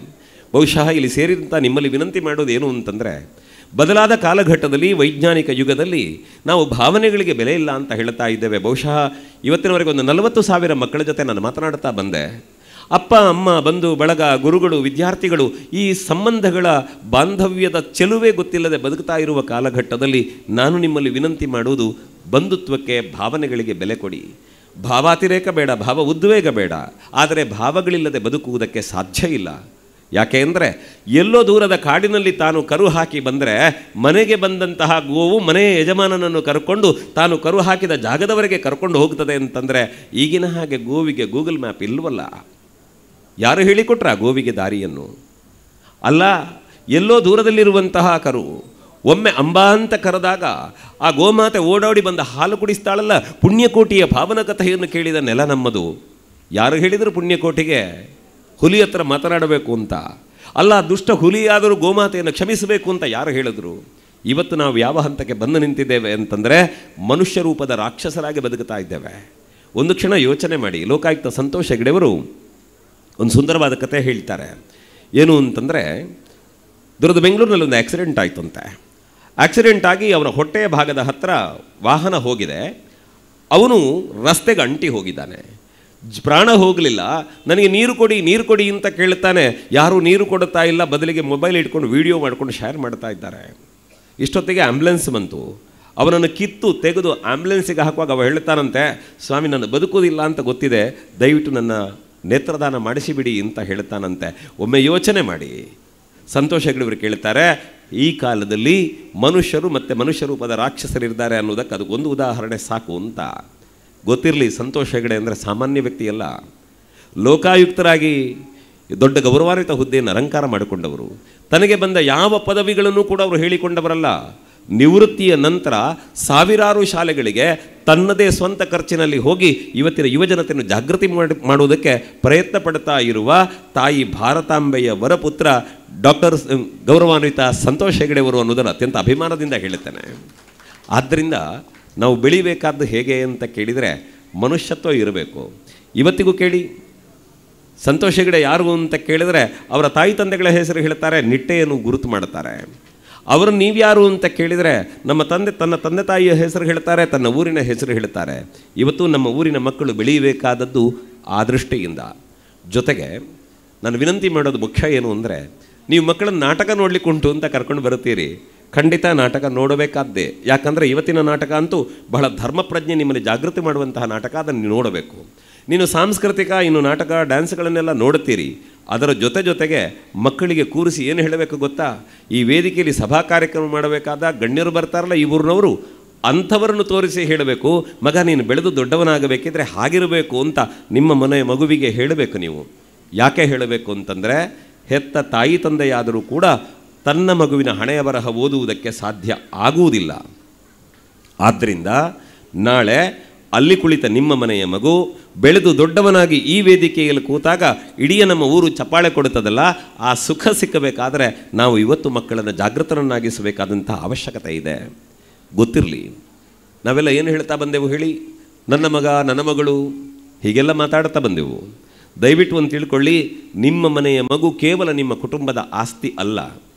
ಬಹುಶಃ ಇಲ್ಲಿ ಸೇರಿದಂಥ ನಿಮ್ಮಲ್ಲಿ ವಿನಂತಿ ಮಾಡೋದು ಏನು ಅಂತಂದರೆ, ಬದಲಾದ ಕಾಲಘಟ್ಟದಲ್ಲಿ, ವೈಜ್ಞಾನಿಕ ಯುಗದಲ್ಲಿ ನಾವು ಭಾವನೆಗಳಿಗೆ ಬೆಲೆ ಇಲ್ಲ ಅಂತ ಹೇಳ್ತಾ ಇದ್ದೇವೆ. ಬಹುಶಃ ಇವತ್ತಿನವರೆಗೆ ಒಂದು 40,000 ಮಕ್ಕಳ ಜೊತೆ ನಾನು ಮಾತನಾಡ್ತಾ ಬಂದೆ. ಅಪ್ಪ ಅಮ್ಮ, ಬಂಧು ಬಳಗ, ಗುರುಗಳು, ವಿದ್ಯಾರ್ಥಿಗಳು, ಈ ಸಂಬಂಧಗಳ ಬಾಂಧವ್ಯದ ಚೆಲುವೆ ಗೊತ್ತಿಲ್ಲದೆ ಬದುಕ್ತಾ ಇರುವ ಕಾಲಘಟ್ಟದಲ್ಲಿ ನಾನು ನಿಮ್ಮಲ್ಲಿ ವಿನಂತಿ ಮಾಡುವುದು, ಬಂಧುತ್ವಕ್ಕೆ, ಭಾವನೆಗಳಿಗೆ ಬೆಲೆ ಕೊಡಿ. ಭಾವಾತಿರೇಕ ಬೇಡ, ಭಾವ ಉದ್ವೇಗ ಬೇಡ. ಆದರೆ ಭಾವಗಳಿಲ್ಲದೆ ಬದುಕುವುದಕ್ಕೆ ಸಾಧ್ಯ ಇಲ್ಲ. ಯಾಕೆ ಅಂದರೆ ಎಲ್ಲೋ ದೂರದ ಕಾಡಿನಲ್ಲಿ ತಾನು ಕರು ಹಾಕಿ ಬಂದರೆ ಮನೆಗೆ ಬಂದಂತಹ ಗೋವು ಮನೆಯ ಯಜಮಾನನನ್ನು ಕರ್ಕೊಂಡು ತಾನು ಕರು ಹಾಕಿದ ಜಾಗದವರೆಗೆ ಕರ್ಕೊಂಡು ಹೋಗ್ತದೆ ಅಂತಂದರೆ ಈಗಿನ ಹಾಗೆ ಗೋವಿಗೆ ಗೂಗಲ್ ಮ್ಯಾಪ್ ಇಲ್ವಲ್ಲ. ಯಾರು ಹೇಳಿಕೊಟ್ರ ಗೋವಿಗೆ ದಾರಿಯನ್ನು? ಅಲ್ಲ, ಎಲ್ಲೋ ದೂರದಲ್ಲಿರುವಂತಹ ಕರು ಒಮ್ಮೆ ಅಂಬಾ ಅಂತ ಕರೆದಾಗ ಆ ಗೋಮಾತೆ ಓಡಾಡಿ ಬಂದ ಹಾಲು ಕುಡಿಸ್ತಾಳಲ್ಲ. ಪುಣ್ಯಕೋಟಿಯ ಪಾವನ ಕಥೆಯನ್ನು ಕೇಳಿದ ನೆಲ ನಮ್ಮದು. ಯಾರು ಹೇಳಿದರು ಪುಣ್ಯಕೋಟಿಗೆ ಹುಲಿ ಹತ್ರ ಮಾತನಾಡಬೇಕು ಅಂತ? ಅಲ್ಲ, ದುಷ್ಟ ಹುಲಿಯಾದರೂ ಗೋಮಾತೆಯನ್ನು ಕ್ಷಮಿಸಬೇಕು ಅಂತ ಯಾರು ಹೇಳಿದ್ರು? ಇವತ್ತು ನಾವು ಯಾವ ಹಂತಕ್ಕೆ ಬಂದು ನಿಂತಿದ್ದೇವೆ ಅಂತಂದರೆ ಮನುಷ್ಯ ರೂಪದ ರಾಕ್ಷಸರಾಗಿ ಬದುಕುತ್ತಾ ಇದ್ದೇವೆ. ಒಂದು ಕ್ಷಣ ಯೋಚನೆ ಮಾಡಿ. ಲೋಕಾಯುಕ್ತ ಸಂತೋಷ್ ಹೆಗ್ಡೆಯವರು ಒಂದು ಸುಂದರವಾದ ಕಥೆ ಹೇಳ್ತಾರೆ. ಏನು ಅಂತಂದರೆ, ದುರ್ದ ಬೆಂಗಳೂರಿನಲ್ಲಿ ಒಂದು ಆಕ್ಸಿಡೆಂಟ್ ಆಯಿತಂತೆ. ಆಕ್ಸಿಡೆಂಟ್ ಆಗಿ ಅವನ ಹೊಟ್ಟೆಯ ಭಾಗದ ಹತ್ತಿರ ವಾಹನ ಹೋಗಿದೆ. ಅವನು ರಸ್ತೆಗೆ ಅಂಟಿ ಹೋಗಿದ್ದಾನೆ. ಪ್ರಾಣ ಹೋಗಲಿಲ್ಲ. ನನಗೆ ನೀರು ಕೊಡಿ ಅಂತ ಕೇಳ್ತಾನೆ. ಯಾರೂ ನೀರು ಕೊಡುತ್ತಾ ಇಲ್ಲ, ಬದಲಿಗೆ ಮೊಬೈಲ್ ಇಟ್ಕೊಂಡು ವಿಡಿಯೋ ಮಾಡ್ಕೊಂಡು ಶೇರ್ ಮಾಡ್ತಾ ಇದ್ದಾರೆ. ಇಷ್ಟೊತ್ತಿಗೆ ಆ್ಯಂಬುಲೆನ್ಸ್ ಬಂತು. ಅವನನ್ನು ಕಿತ್ತು ತೆಗೆದು ಆ್ಯಂಬುಲೆನ್ಸಿಗೆ ಹಾಕುವಾಗ ಅವ ಹೇಳ್ತಾನಂತೆ, ಸ್ವಾಮಿ ನಾನು ಬದುಕೋದಿಲ್ಲ ಅಂತ ಗೊತ್ತಿದೆ, ದಯವಿಟ್ಟು ನನ್ನ ನೇತ್ರದಾನ ಮಾಡಿಸಿಬಿಡಿ ಅಂತ ಹೇಳ್ತಾನಂತೆ. ಒಮ್ಮೆ ಯೋಚನೆ ಮಾಡಿ. ಸಂತೋಷ್ ಹೆಗ್ಡೆಯವರು ಕೇಳ್ತಾರೆ, ಈ ಕಾಲದಲ್ಲಿ ಮನುಷ್ಯರು ಮತ್ತು ಮನುಷ್ಯ ರೂಪದ ರಾಕ್ಷಸರಿದ್ದಾರೆ ಅನ್ನೋದಕ್ಕೆ ಅದು ಒಂದು ಉದಾಹರಣೆ ಸಾಕು ಅಂತ. ಗೊತ್ತಿರಲಿ, ಸಂತೋಷ್ ಹೆಗ್ಡೆ ಅಂದರೆ ಸಾಮಾನ್ಯ ವ್ಯಕ್ತಿಯಲ್ಲ. ಲೋಕಾಯುಕ್ತರಾಗಿ ದೊಡ್ಡ ಗೌರವಾನ್ವಿತ ಹುದ್ದೆಯನ್ನು ಅಲಂಕಾರ ಮಾಡಿಕೊಂಡವರು. ತನಗೆ ಬಂದ ಯಾವ ಪದವಿಗಳನ್ನು ಕೂಡ ಅವರು ಹೇಳಿಕೊಂಡವರಲ್ಲ. ನಿವೃತ್ತಿಯ ನಂತರ ಸಾವಿರಾರು ಶಾಲೆಗಳಿಗೆ ತನ್ನದೇ ಸ್ವಂತ ಖರ್ಚಿನಲ್ಲಿ ಹೋಗಿ ಇವತ್ತಿನ ಯುವಜನತೆಯನ್ನು ಜಾಗೃತಿ ಮಾಡುವುದಕ್ಕೆ ಪ್ರಯತ್ನ ಪಡ್ತಾ ಇರುವ ತಾಯಿ ಭಾರತಾಂಬೆಯ ವರಪುತ್ರ ಡಾಕ್ಟರ್ ಗೌರವಾನ್ವಿತ ಸಂತೋಷ್ ಹೆಗಡೆಯವರು ಅನ್ನೋದನ್ನು ಅತ್ಯಂತ ಅಭಿಮಾನದಿಂದ ಹೇಳುತ್ತೇನೆ. ಆದ್ದರಿಂದ ನಾವು ಬೆಳಿಬೇಕಾದ್ದು ಹೇಗೆ ಅಂತ ಕೇಳಿದರೆ ಮನುಷ್ಯತ್ವ ಇರಬೇಕು. ಇವತ್ತಿಗೂ ಕೇಳಿ, ಸಂತೋಷ್ ಹೆಗಡೆ ಯಾರು ಅಂತ ಕೇಳಿದರೆ ಅವರ ತಾಯಿ ತಂದೆಗಳ ಹೆಸರು ಹೇಳ್ತಾರೆ, ನಿಟ್ಟೆಯನ್ನು ಗುರುತು ಮಾಡ್ತಾರೆ. ಅವರು ನೀವ್ಯಾರು ಅಂತ ಕೇಳಿದರೆ ತನ್ನ ತಂದೆ ತಾಯಿಯ ಹೆಸರು ಹೇಳ್ತಾರೆ, ತನ್ನ ಊರಿನ ಹೆಸರು ಹೇಳ್ತಾರೆ. ಇವತ್ತು ನಮ್ಮ ಊರಿನ ಮಕ್ಕಳು ಬೆಳೆಯಬೇಕಾದದ್ದು ಆ ದೃಷ್ಟಿಯಿಂದ. ಜೊತೆಗೆ ನಾನು ವಿನಂತಿ ಮಾಡೋದು ಮುಖ್ಯ ಏನು ಅಂದರೆ, ನೀವು ಮಕ್ಕಳನ್ನ ನಾಟಕ ನೋಡಲಿಕ್ಕೆ ಉಂಟು ಅಂತ ಕರ್ಕೊಂಡು ಬರುತ್ತೀರಿ, ಖಂಡಿತ ನಾಟಕ ನೋಡಬೇಕಾದ್ದೇ. ಯಾಕಂದರೆ ಇವತ್ತಿನ ನಾಟಕ ಅಂತೂ ಬಹಳ ಧರ್ಮ ಪ್ರಜ್ಞೆ ನಿಮ್ಮಲ್ಲಿ ಜಾಗೃತಿ ಮಾಡುವಂತಹ ನಾಟಕ, ಅದನ್ನು ನೋಡಬೇಕು. ನೀನು ಸಾಂಸ್ಕೃತಿಕ ಇನ್ನು ನಾಟಕ ಡ್ಯಾನ್ಸ್ಗಳನ್ನೆಲ್ಲ ನೋಡುತ್ತೀರಿ, ಅದರ ಜೊತೆಗೆ ಮಕ್ಕಳಿಗೆ ಕೂರಿಸಿ ಏನು ಹೇಳಬೇಕು ಗೊತ್ತಾ? ಈ ವೇದಿಕೆಯಲ್ಲಿ ಸಭಾ ಕಾರ್ಯಕ್ರಮ ಮಾಡಬೇಕಾದ ಗಣ್ಯರು ಬರ್ತಾರಲ್ಲ ಈ ಊರಿನವರು, ಅಂಥವರನ್ನು ತೋರಿಸಿ ಹೇಳಬೇಕು, ಮಗ ನೀನು ಬೆಳೆದು ದೊಡ್ಡವನಾಗಬೇಕಿದ್ರೆ ಹಾಗಿರಬೇಕು ಅಂತ ನಿಮ್ಮ ಮನೆಯ ಮಗುವಿಗೆ ಹೇಳಬೇಕು. ನೀವು ಯಾಕೆ ಹೇಳಬೇಕು ಅಂತಂದರೆ, ಹೆತ್ತ ತಾಯಿ ತಂದೆಯಾದರೂ ಕೂಡ ತನ್ನ ಮಗುವಿನ ಹಣೆಯ ಬರಹ ಓದುವುದಕ್ಕೆ ಸಾಧ್ಯ ಆಗುವುದಿಲ್ಲ. ಆದ್ದರಿಂದ ನಾಳೆ ಅಲ್ಲಿ ಕುಳಿತ ನಿಮ್ಮ ಮನೆಯ ಮಗು ಬೆಳೆದು ದೊಡ್ಡವನಾಗಿ ಈ ವೇದಿಕೆಯಲ್ಲಿ ಕೂತಾಗ ಇಡೀ ನಮ್ಮ ಊರು ಚಪ್ಪಾಳೆ ಕೊಡುತ್ತದಲ್ಲ, ಆ ಸುಖ ಸಿಕ್ಕಬೇಕಾದರೆ ನಾವು ಇವತ್ತು ಮಕ್ಕಳನ್ನು ಜಾಗೃತರನ್ನಾಗಿಸಬೇಕಾದಂಥ ಅವಶ್ಯಕತೆ ಇದೆ. ಗೊತ್ತಿರಲಿ, ನಾವೆಲ್ಲ ಏನು ಹೇಳ್ತಾ ಬಂದೆವು ಹೇಳಿ? ನನ್ನ ಮಗ, ನನ್ನ ಮಗಳು ಹೀಗೆಲ್ಲ ಮಾತಾಡ್ತಾ ಬಂದೆವು. ದಯವಿಟ್ಟು ಒಂದು ತಿಳ್ಕೊಳ್ಳಿ, ನಿಮ್ಮ ಮನೆಯ ಮಗು ಕೇವಲ ನಿಮ್ಮ ಕುಟುಂಬದ ಆಸ್ತಿ ಅಲ್ಲ.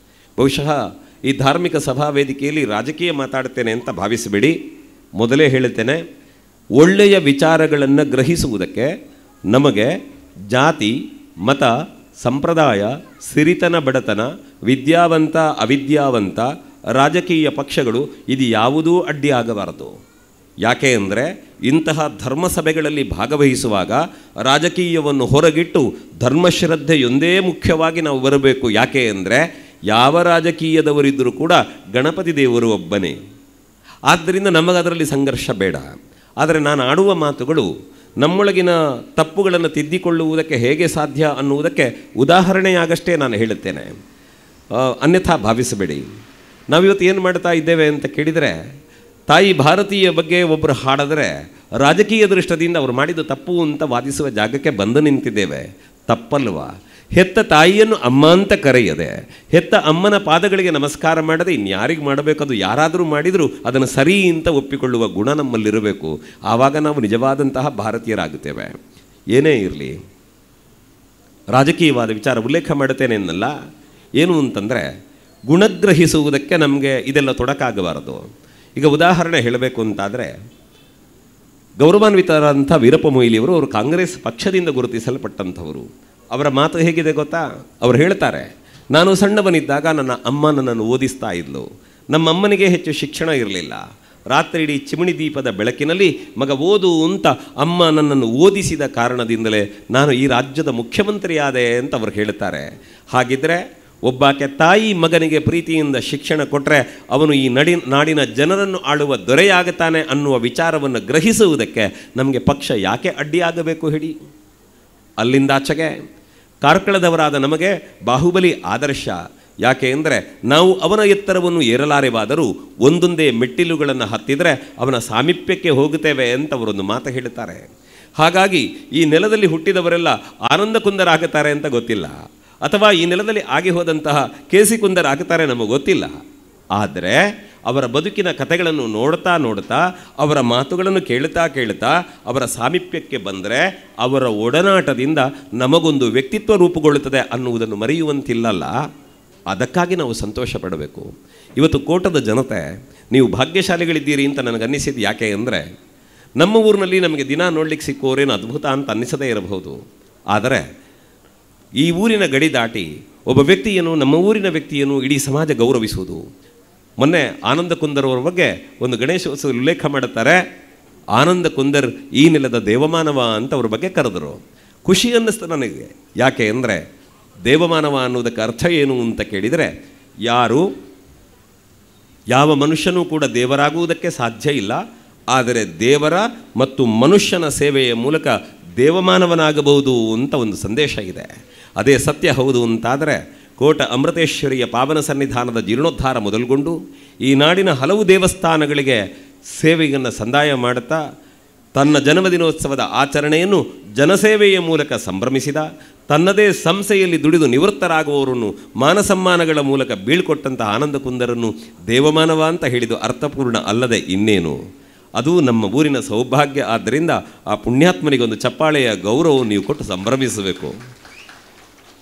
ಬಹುಶಃ ಈ ಧಾರ್ಮಿಕ ಸಭಾ ವೇದಿಕೆಯಲ್ಲಿ ರಾಜಕೀಯ ಮಾತಾಡ್ತೇನೆ ಅಂತ ಭಾವಿಸಬೇಡಿ. ಮೊದಲೇ ಹೇಳುತ್ತೇನೆ, ಒಳ್ಳೆಯ ವಿಚಾರಗಳನ್ನು ಗ್ರಹಿಸುವುದಕ್ಕೆ ನಮಗೆ ಜಾತಿ, ಮತ, ಸಂಪ್ರದಾಯ, ಸಿರಿತನ, ಬಡತನ, ವಿದ್ಯಾವಂತ, ಅವಿದ್ಯಾವಂತ, ರಾಜಕೀಯ ಪಕ್ಷಗಳು ಇದು ಯಾವುದೂ ಅಡ್ಡಿಯಾಗಬಾರದು. ಯಾಕೆ ಅಂದರೆ ಇಂತಹ ಧರ್ಮಸಭೆಗಳಲ್ಲಿ ಭಾಗವಹಿಸುವಾಗ ರಾಜಕೀಯವನ್ನು ಹೊರಗಿಟ್ಟು ಧರ್ಮಶ್ರದ್ಧೆಯೊಂದೇ ಮುಖ್ಯವಾಗಿ ನಾವು ಬರಬೇಕು. ಯಾಕೆ ಅಂದರೆ ಯಾವ ರಾಜಕೀಯದವರಿದ್ದರೂ ಕೂಡ ಗಣಪತಿ ದೇವರು ಒಬ್ಬನೇ. ಆದ್ದರಿಂದ ನಮಗದರಲ್ಲಿ ಸಂಘರ್ಷ ಬೇಡ. ಆದರೆ ನಾನು ಆಡುವ ಮಾತುಗಳು ನಮ್ಮೊಳಗಿನ ತಪ್ಪುಗಳನ್ನು ತಿದ್ದಿಕೊಳ್ಳುವುದಕ್ಕೆ ಹೇಗೆ ಸಾಧ್ಯ ಅನ್ನುವುದಕ್ಕೆ ಉದಾಹರಣೆಯಾಗಷ್ಟೇ ನಾನು ಹೇಳುತ್ತೇನೆ, ಅನ್ಯಥಾ ಭಾವಿಸಬೇಡಿ. ನಾವಿವತ್ತು ಏನು ಮಾಡ್ತಾ ಇದ್ದೇವೆ ಅಂತ ಕೇಳಿದರೆ, ತಾಯಿ ಭಾರತೀಯ ಬಗ್ಗೆ ಒಬ್ಬರು ಹಾಡಿದ್ರೆ ರಾಜಕೀಯ ದೃಷ್ಟಿಯಿಂದ ಅವರು ಮಾಡಿದ ತಪ್ಪು ಅಂತ ವಾದಿಸುವ ಜಾಗಕ್ಕೆ ಬಂದು ನಿಂತಿದ್ದೇವೆ. ತಪ್ಪಲ್ವಾ? ಹೆತ್ತ ತಾಯಿಯನ್ನು ಅಮ್ಮ ಅಂತ ಕರೆಯದೆ, ಹೆತ್ತ ಅಮ್ಮನ ಪಾದಗಳಿಗೆ ನಮಸ್ಕಾರ ಮಾಡದೆ ಇನ್ಯಾರಿಗೆ ಮಾಡಬೇಕು? ಅದು ಯಾರಾದರೂ ಮಾಡಿದರೂ ಅದನ್ನು ಸರಿ ಅಂತ ಒಪ್ಪಿಕೊಳ್ಳುವ ಗುಣ ನಮ್ಮಲ್ಲಿರಬೇಕು. ಆವಾಗ ನಾವು ನಿಜವಾದಂತಹ ಭಾರತೀಯರಾಗುತ್ತೇವೆ. ಏನೇ ಇರಲಿ, ರಾಜಕೀಯವಾದ ವಿಚಾರ ಉಲ್ಲೇಖ ಮಾಡುತ್ತೇನೆ ಅನ್ನಲ್ಲ. ಏನು ಅಂತಂದರೆ, ಗುಣಗ್ರಹಿಸುವುದಕ್ಕೆ ನಮಗೆ ಇದೆಲ್ಲ ತೊಡಕಾಗಬಾರದು. ಈಗ ಉದಾಹರಣೆ ಹೇಳಬೇಕು ಅಂತಾದರೆ, ಗೌರವಾನ್ವಿತರಾದಂಥ ವೀರಪ್ಪ ಮೊಯ್ಲಿಯವರು ಅವರು ಕಾಂಗ್ರೆಸ್ ಪಕ್ಷದಿಂದ ಗುರುತಿಸಲ್ಪಟ್ಟಂಥವರು. ಅವರ ಮಾತು ಹೇಗಿದೆ ಗೊತ್ತಾ? ಅವರು ಹೇಳ್ತಾರೆ, ನಾನು ಸಣ್ಣವನಿದ್ದಾಗ ನನ್ನ ಅಮ್ಮ ನನ್ನನ್ನು ಓದಿಸ್ತಾ ಇದ್ಲು. ನಮ್ಮ ಅಮ್ಮನಿಗೆ ಹೆಚ್ಚು ಶಿಕ್ಷಣ ಇರಲಿಲ್ಲ. ರಾತ್ರಿ ಇಡೀ ಚಿಮಣಿ ದೀಪದ ಬೆಳಕಿನಲ್ಲಿ ಮಗ ಓದು ಅಂತ ಅಮ್ಮ ನನ್ನನ್ನು ಓದಿಸಿದ ಕಾರಣದಿಂದಲೇ ನಾನು ಈ ರಾಜ್ಯದ ಮುಖ್ಯಮಂತ್ರಿಯಾದೆ ಅಂತ ಅವರು ಹೇಳ್ತಾರೆ. ಹಾಗಿದ್ದರೆ ಒಬ್ಬಾಕೆ ತಾಯಿ ಮಗನಿಗೆ ಪ್ರೀತಿಯಿಂದ ಶಿಕ್ಷಣ ಕೊಟ್ಟರೆ ಅವನು ಈ ನಾಡಿನ ಜನರನ್ನು ಆಳುವ ದೊರೆಯಾಗುತ್ತಾನೆ ಅನ್ನುವ ವಿಚಾರವನ್ನು ಗ್ರಹಿಸುವುದಕ್ಕೆ ನಮಗೆ ಪಕ್ಷ ಯಾಕೆ ಅಡ್ಡಿಯಾಗಬೇಕು ಹೇಳಿ? ಅಲ್ಲಿಂದಾಚೆಗೆ ಕಾರ್ಕಳದವರಾದ ನಮಗೆ ಬಾಹುಬಲಿ ಆದರ್ಶ. ಯಾಕೆ ಅಂದರೆ ನಾವು ಅವನ ಎತ್ತರವನ್ನು ಏರಲಾರೆವಾದರೂ ಒಂದೊಂದೇ ಮೆಟ್ಟಿಲುಗಳನ್ನು ಹತ್ತಿದರೆ ಅವನ ಸಾಮೀಪ್ಯಕ್ಕೆ ಹೋಗುತ್ತೇವೆ ಅಂತ ಅವರೊಂದು ಮಾತು ಹೇಳುತ್ತಾರೆ. ಹಾಗಾಗಿ ಈ ನೆಲದಲ್ಲಿ ಹುಟ್ಟಿದವರೆಲ್ಲ ಆನಂದ ಕುಂದರಾಗುತ್ತಾರೆ ಅಂತ ಗೊತ್ತಿಲ್ಲ, ಅಥವಾ ಈ ನೆಲದಲ್ಲಿ ಆಗಿ ಹೋದಂತಹ ಕೇಸಿ ಕುಂದರಾಗುತ್ತಾರೆ ನಮಗೆ ಗೊತ್ತಿಲ್ಲ. ಆದರೆ ಅವರ ಬದುಕಿನ ಕಥೆಗಳನ್ನು ನೋಡ್ತಾ ಅವರ ಮಾತುಗಳನ್ನು ಕೇಳುತ್ತಾ ಅವರ ಸಾಮೀಪ್ಯಕ್ಕೆ ಬಂದರೆ ಅವರ ಒಡನಾಟದಿಂದ ನಮಗೊಂದು ವ್ಯಕ್ತಿತ್ವ ರೂಪುಗೊಳ್ಳುತ್ತದೆ ಅನ್ನುವುದನ್ನು ಮರೆಯುವಂತಿಲ್ಲಲ್ಲ. ಅದಕ್ಕಾಗಿ ನಾವು ಸಂತೋಷ ಪಡಬೇಕು. ಇವತ್ತು ಕೋಟದ ಜನತೆ ನೀವು ಭಾಗ್ಯಶಾಲಿಗಳಿದ್ದೀರಿ ಅಂತ ನನಗನ್ನಿಸಿದ್ದು ಯಾಕೆ ಅಂದರೆ, ನಮ್ಮ ಊರಿನಲ್ಲಿ ನಮಗೆ ದಿನ ನೋಡ್ಲಿಕ್ಕೆ ಸಿಕ್ಕುವರೇನು ಅದ್ಭುತ ಅಂತ ಅನ್ನಿಸದೇ ಇರಬಹುದು. ಆದರೆ ಈ ಊರಿನ ಗಡಿ ದಾಟಿ ಒಬ್ಬ ವ್ಯಕ್ತಿಯನ್ನು, ನಮ್ಮ ಊರಿನ ವ್ಯಕ್ತಿಯನ್ನು ಇಡೀ ಸಮಾಜ ಗೌರವಿಸುವುದು. ಮೊನ್ನೆ ಆನಂದ ಕುಂದರ್ ಅವರ ಬಗ್ಗೆ ಒಂದು ಗಣೇಶೋತ್ಸವ ಉಲ್ಲೇಖ ಮಾಡುತ್ತಾರೆ. ಆನಂದ ಕುಂದರ್ ಈ ನೆಲದ ದೇವಮಾನವ ಅಂತ ಅವ್ರ ಬಗ್ಗೆ ಕರೆದರು. ಖುಷಿ ಅನ್ನಿಸ್ತು ನನಗೆ. ಯಾಕೆ ಅಂದರೆ ದೇವಮಾನವ ಅನ್ನೋದಕ್ಕೆ ಅರ್ಥ ಏನು ಅಂತ ಕೇಳಿದರೆ, ಯಾವ ಮನುಷ್ಯನೂ ಕೂಡ ದೇವರಾಗುವುದಕ್ಕೆ ಸಾಧ್ಯ ಇಲ್ಲ, ಆದರೆ ದೇವರ ಮತ್ತು ಮನುಷ್ಯನ ಸೇವೆಯ ಮೂಲಕ ದೇವಮಾನವನಾಗಬಹುದು ಅಂತ ಒಂದು ಸಂದೇಶ ಇದೆ. ಅದೇ ಸತ್ಯ ಹೌದು ಅಂತಾದರೆ ಕೋಟ ಅಮೃತೇಶ್ವರಿಯ ಪಾವನ ಸನ್ನಿಧಾನದ ಜೀರ್ಣೋದ್ಧಾರ ಮೊದಲುಗೊಂಡು ಈ ನಾಡಿನ ಹಲವು ದೇವಸ್ಥಾನಗಳಿಗೆ ಸೇವೆಯನ್ನು ಸಂದಾಯ ಮಾಡುತ್ತಾ ತನ್ನ ಜನ್ಮದಿನೋತ್ಸವದ ಆಚರಣೆಯನ್ನು ಜನಸೇವೆಯ ಮೂಲಕ ಸಂಭ್ರಮಿಸಿದ, ತನ್ನದೇ ಸಂಸ್ಥೆಯಲ್ಲಿ ದುಡಿದು ನಿವೃತ್ತರಾಗುವವರನ್ನು ಮಾನಸಮ್ಮಾನಗಳ ಮೂಲಕ ಬೀಳ್ಕೊಟ್ಟಂತಹ ಆನಂದ ಕುಂದರನ್ನು ದೇವಮಾನವ ಅಂತ ಹೇಳಿದು ಅರ್ಥಪೂರ್ಣ ಅಲ್ಲದೆ ಇನ್ನೇನು. ಅದು ನಮ್ಮ ಊರಿನ ಸೌಭಾಗ್ಯ. ಆದ್ದರಿಂದ ಆ ಪುಣ್ಯಾತ್ಮನಿಗೊಂದು ಚಪ್ಪಾಳೆಯ ಗೌರವವನ್ನು ನೀವು ಕೊಟ್ಟು ಸಂಭ್ರಮಿಸಬೇಕು.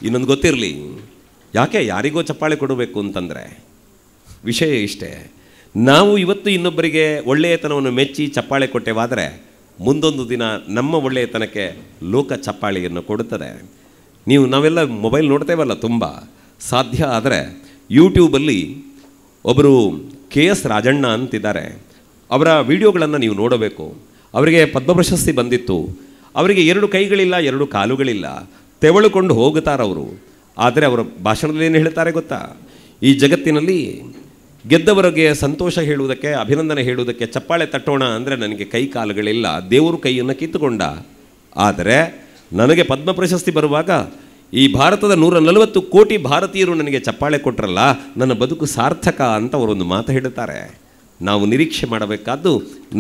ಇನ್ನೊಂದು ಗೊತ್ತಿರಲಿ, ಯಾಕೆ ಯಾರಿಗೋ ಚಪ್ಪಾಳೆ ಕೊಡಬೇಕು ಅಂತಂದರೆ ವಿಷಯ ಇಷ್ಟೇ. ನಾವು ಇವತ್ತು ಇನ್ನೊಬ್ಬರಿಗೆ ಒಳ್ಳೆಯತನವನ್ನು ಮೆಚ್ಚಿ ಚಪ್ಪಾಳೆ ಕೊಟ್ಟೆವಾದರೆ ಮುಂದೊಂದು ದಿನ ನಮ್ಮ ಒಳ್ಳೆಯತನಕ್ಕೆ ಲೋಕ ಚಪ್ಪಾಳೆಯನ್ನು ಕೊಡುತ್ತದೆ. ನಾವೆಲ್ಲ ಮೊಬೈಲ್ ನೋಡ್ತೇವಲ್ಲ, ತುಂಬ ಸಾಧ್ಯ ಆದರೆ ಯೂಟ್ಯೂಬಲ್ಲಿ ಒಬ್ಬರು KS ರಾಜಣ್ಣ ಅಂತಿದ್ದಾರೆ. ಅವರ ವಿಡಿಯೋಗಳನ್ನು ನೀವು ನೋಡಬೇಕು. ಅವರಿಗೆ ಪದ್ಮ ಪ್ರಶಸ್ತಿ ಬಂದಿತ್ತು. ಅವರಿಗೆ 2 ಕೈಗಳಿಲ್ಲ, 2 ಕಾಲುಗಳಿಲ್ಲ, ತೆವಳುಕೊಂಡು ಹೋಗುತ್ತಾರವರು. ಆದರೆ ಅವರ ಭಾಷಣದಲ್ಲಿ ಏನು ಹೇಳ್ತಾರೆ ಗೊತ್ತಾ? ಈ ಜಗತ್ತಿನಲ್ಲಿ ಗೆದ್ದವರಿಗೆ ಸಂತೋಷ ಹೇಳುವುದಕ್ಕೆ, ಅಭಿನಂದನೆ ಹೇಳುವುದಕ್ಕೆ ಚಪ್ಪಾಳೆ ತಟ್ಟೋಣ ಅಂದರೆ ನನಗೆ ಕೈ ಕಾಲುಗಳಿಲ್ಲ, ದೇವರು ಕೈಯನ್ನು ಕಿತ್ತುಕೊಂಡ. ಆದರೆ ನನಗೆ ಪದ್ಮ ಪ್ರಶಸ್ತಿ ಬರುವಾಗ ಈ ಭಾರತದ 140 ಕೋಟಿ ಭಾರತೀಯರು ನನಗೆ ಚಪ್ಪಾಳೆ ಕೊಟ್ಟರಲ್ಲ, ನನ್ನ ಬದುಕು ಸಾರ್ಥಕ ಅಂತ ಅವರೊಂದು ಮಾತು ಹೇಳುತ್ತಾರೆ. ನಾವು ನಿರೀಕ್ಷೆ ಮಾಡಬೇಕಾದ್ದು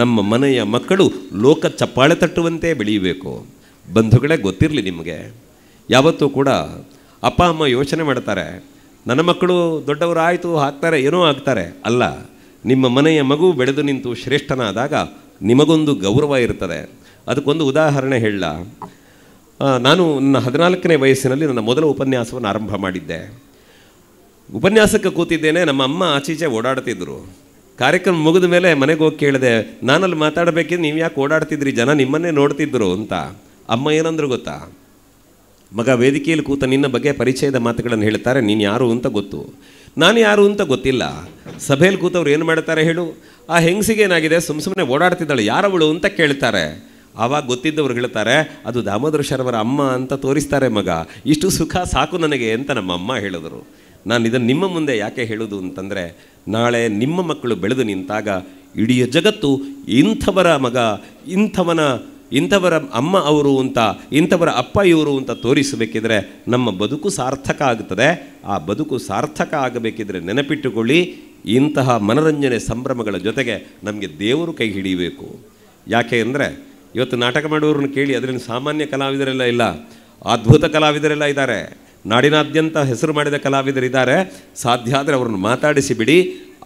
ನಮ್ಮ ಮನೆಯ ಮಕ್ಕಳು ಲೋಕ ಚಪ್ಪಾಳೆ ತಟ್ಟುವಂತೆ ಬೆಳೆಯಬೇಕು. ಬಂಧುಗಳೇ, ಗೊತ್ತಿರಲಿ ನಿಮಗೆ, ಯಾವತ್ತೂ ಕೂಡ ಅಪ್ಪ ಅಮ್ಮ ಯೋಚನೆ ಮಾಡ್ತಾರೆ, ನನ್ನ ಮಕ್ಕಳು ದೊಡ್ಡವರಾಯಿತು ಆಗ್ತಾರೆ, ಏನೋ ಆಗ್ತಾರೆ. ಅಲ್ಲ, ನಿಮ್ಮ ಮನೆಯ ಮಗು ಬೆಳೆದು ನಿಂತು ಶ್ರೇಷ್ಠನಾದಾಗ ನಿಮಗೊಂದು ಗೌರವ ಇರ್ತದೆ. ಅದಕ್ಕೊಂದು ಉದಾಹರಣೆ ಹೇಳ. ನಾನು ನನ್ನ 14ನೇ ವಯಸ್ಸಿನಲ್ಲಿ ನನ್ನ ಮೊದಲ ಉಪನ್ಯಾಸವನ್ನು ಆರಂಭ ಮಾಡಿದ್ದೆ. ಉಪನ್ಯಾಸಕ್ಕೆ ಕೂತಿದ್ದೇನೆ, ನಮ್ಮ ಅಮ್ಮ ಆಚೀಚೆ ಓಡಾಡ್ತಿದ್ರು. ಕಾರ್ಯಕ್ರಮ ಮುಗಿದ ಮೇಲೆ ಮನೆಗೆ ಹೋಗಿ ಕೇಳಿದೆ, ನಾನಲ್ಲಿ ಮಾತಾಡಬೇಕಿದ್ರೆ ನೀವು ಯಾಕೆ ಓಡಾಡ್ತಿದ್ರಿ, ಜನ ನಿಮ್ಮನ್ನೇ ನೋಡ್ತಿದ್ರು ಅಂತ. ಅಮ್ಮ ಏನಂದ್ರು ಗೊತ್ತಾ? ಮಗ, ವೇದಿಕೆಯಲ್ಲಿ ಕೂತ ನಿನ್ನ ಬಗ್ಗೆ ಪರಿಚಯದ ಮಾತುಗಳನ್ನು ಹೇಳ್ತಾರೆ, ನೀನು ಯಾರು ಅಂತ ಗೊತ್ತು, ನಾನು ಯಾರು ಅಂತ ಗೊತ್ತಿಲ್ಲ. ಸಭೆಯಲ್ಲಿ ಕೂತವ್ರು ಏನು ಮಾಡ್ತಾರೆ ಹೇಳು? ಆ ಹೆಂಗಸಿಗೆ ಏನಾಗಿದೆ, ಸುಮ್ಮನೆ ಓಡಾಡ್ತಿದ್ದಾಳೆ, ಯಾರವಳು ಅಂತ ಕೇಳ್ತಾರೆ. ಆವಾಗ ಗೊತ್ತಿದ್ದವ್ರು ಹೇಳ್ತಾರೆ, ಅದು ದಾಮೋದರ ಶರವರ ಅಮ್ಮ ಅಂತ ತೋರಿಸ್ತಾರೆ. ಮಗ, ಇಷ್ಟು ಸುಖ ಸಾಕು ನನಗೆ ಅಂತ ನಮ್ಮ ಅಮ್ಮ ಹೇಳಿದರು. ನಾನು ಇದನ್ನು ನಿಮ್ಮ ಮುಂದೆ ಯಾಕೆ ಹೇಳೋದು ಅಂತಂದರೆ, ನಾಳೆ ನಿಮ್ಮ ಮಕ್ಕಳು ಬೆಳೆದು ನಿಂತಾಗ ಇಡೀ ಜಗತ್ತು ಇಂಥವರ ಮಗ, ಇಂಥವರ ಅಮ್ಮ ಅವರು ಅಂತ, ಇಂಥವರ ಅಪ್ಪ ಇವರು ಅಂತ ತೋರಿಸಬೇಕಿದ್ರೆ ನಮ್ಮ ಬದುಕು ಸಾರ್ಥಕ ಆಗುತ್ತದೆ. ಆ ಬದುಕು ಸಾರ್ಥಕ ಆಗಬೇಕಿದ್ರೆ ನೆನಪಿಟ್ಟುಕೊಳ್ಳಿ, ಇಂತಹ ಮನರಂಜನೆ ಸಂಭ್ರಮಗಳ ಜೊತೆಗೆ ನಮಗೆ ದೇವರು ಕೈ ಹಿಡಿಯಬೇಕು. ಯಾಕೆ ಅಂದರೆ ಇವತ್ತು ನಾಟಕ ಮಾಡುವವ್ರನ್ನ ಕೇಳಿ, ಅದರಿಂದ ಸಾಮಾನ್ಯ ಕಲಾವಿದರೆಲ್ಲ ಇಲ್ಲ, ಅದ್ಭುತ ಕಲಾವಿದರೆಲ್ಲ ಇದ್ದಾರೆ, ನಾಡಿನಾದ್ಯಂತ ಹೆಸರು ಮಾಡಿದ ಕಲಾವಿದರಿದ್ದಾರೆ. ಸಾಧ್ಯ ಆದರೆ ಅವ್ರನ್ನ ಮಾತಾಡಿಸಿ ಬಿಡಿ.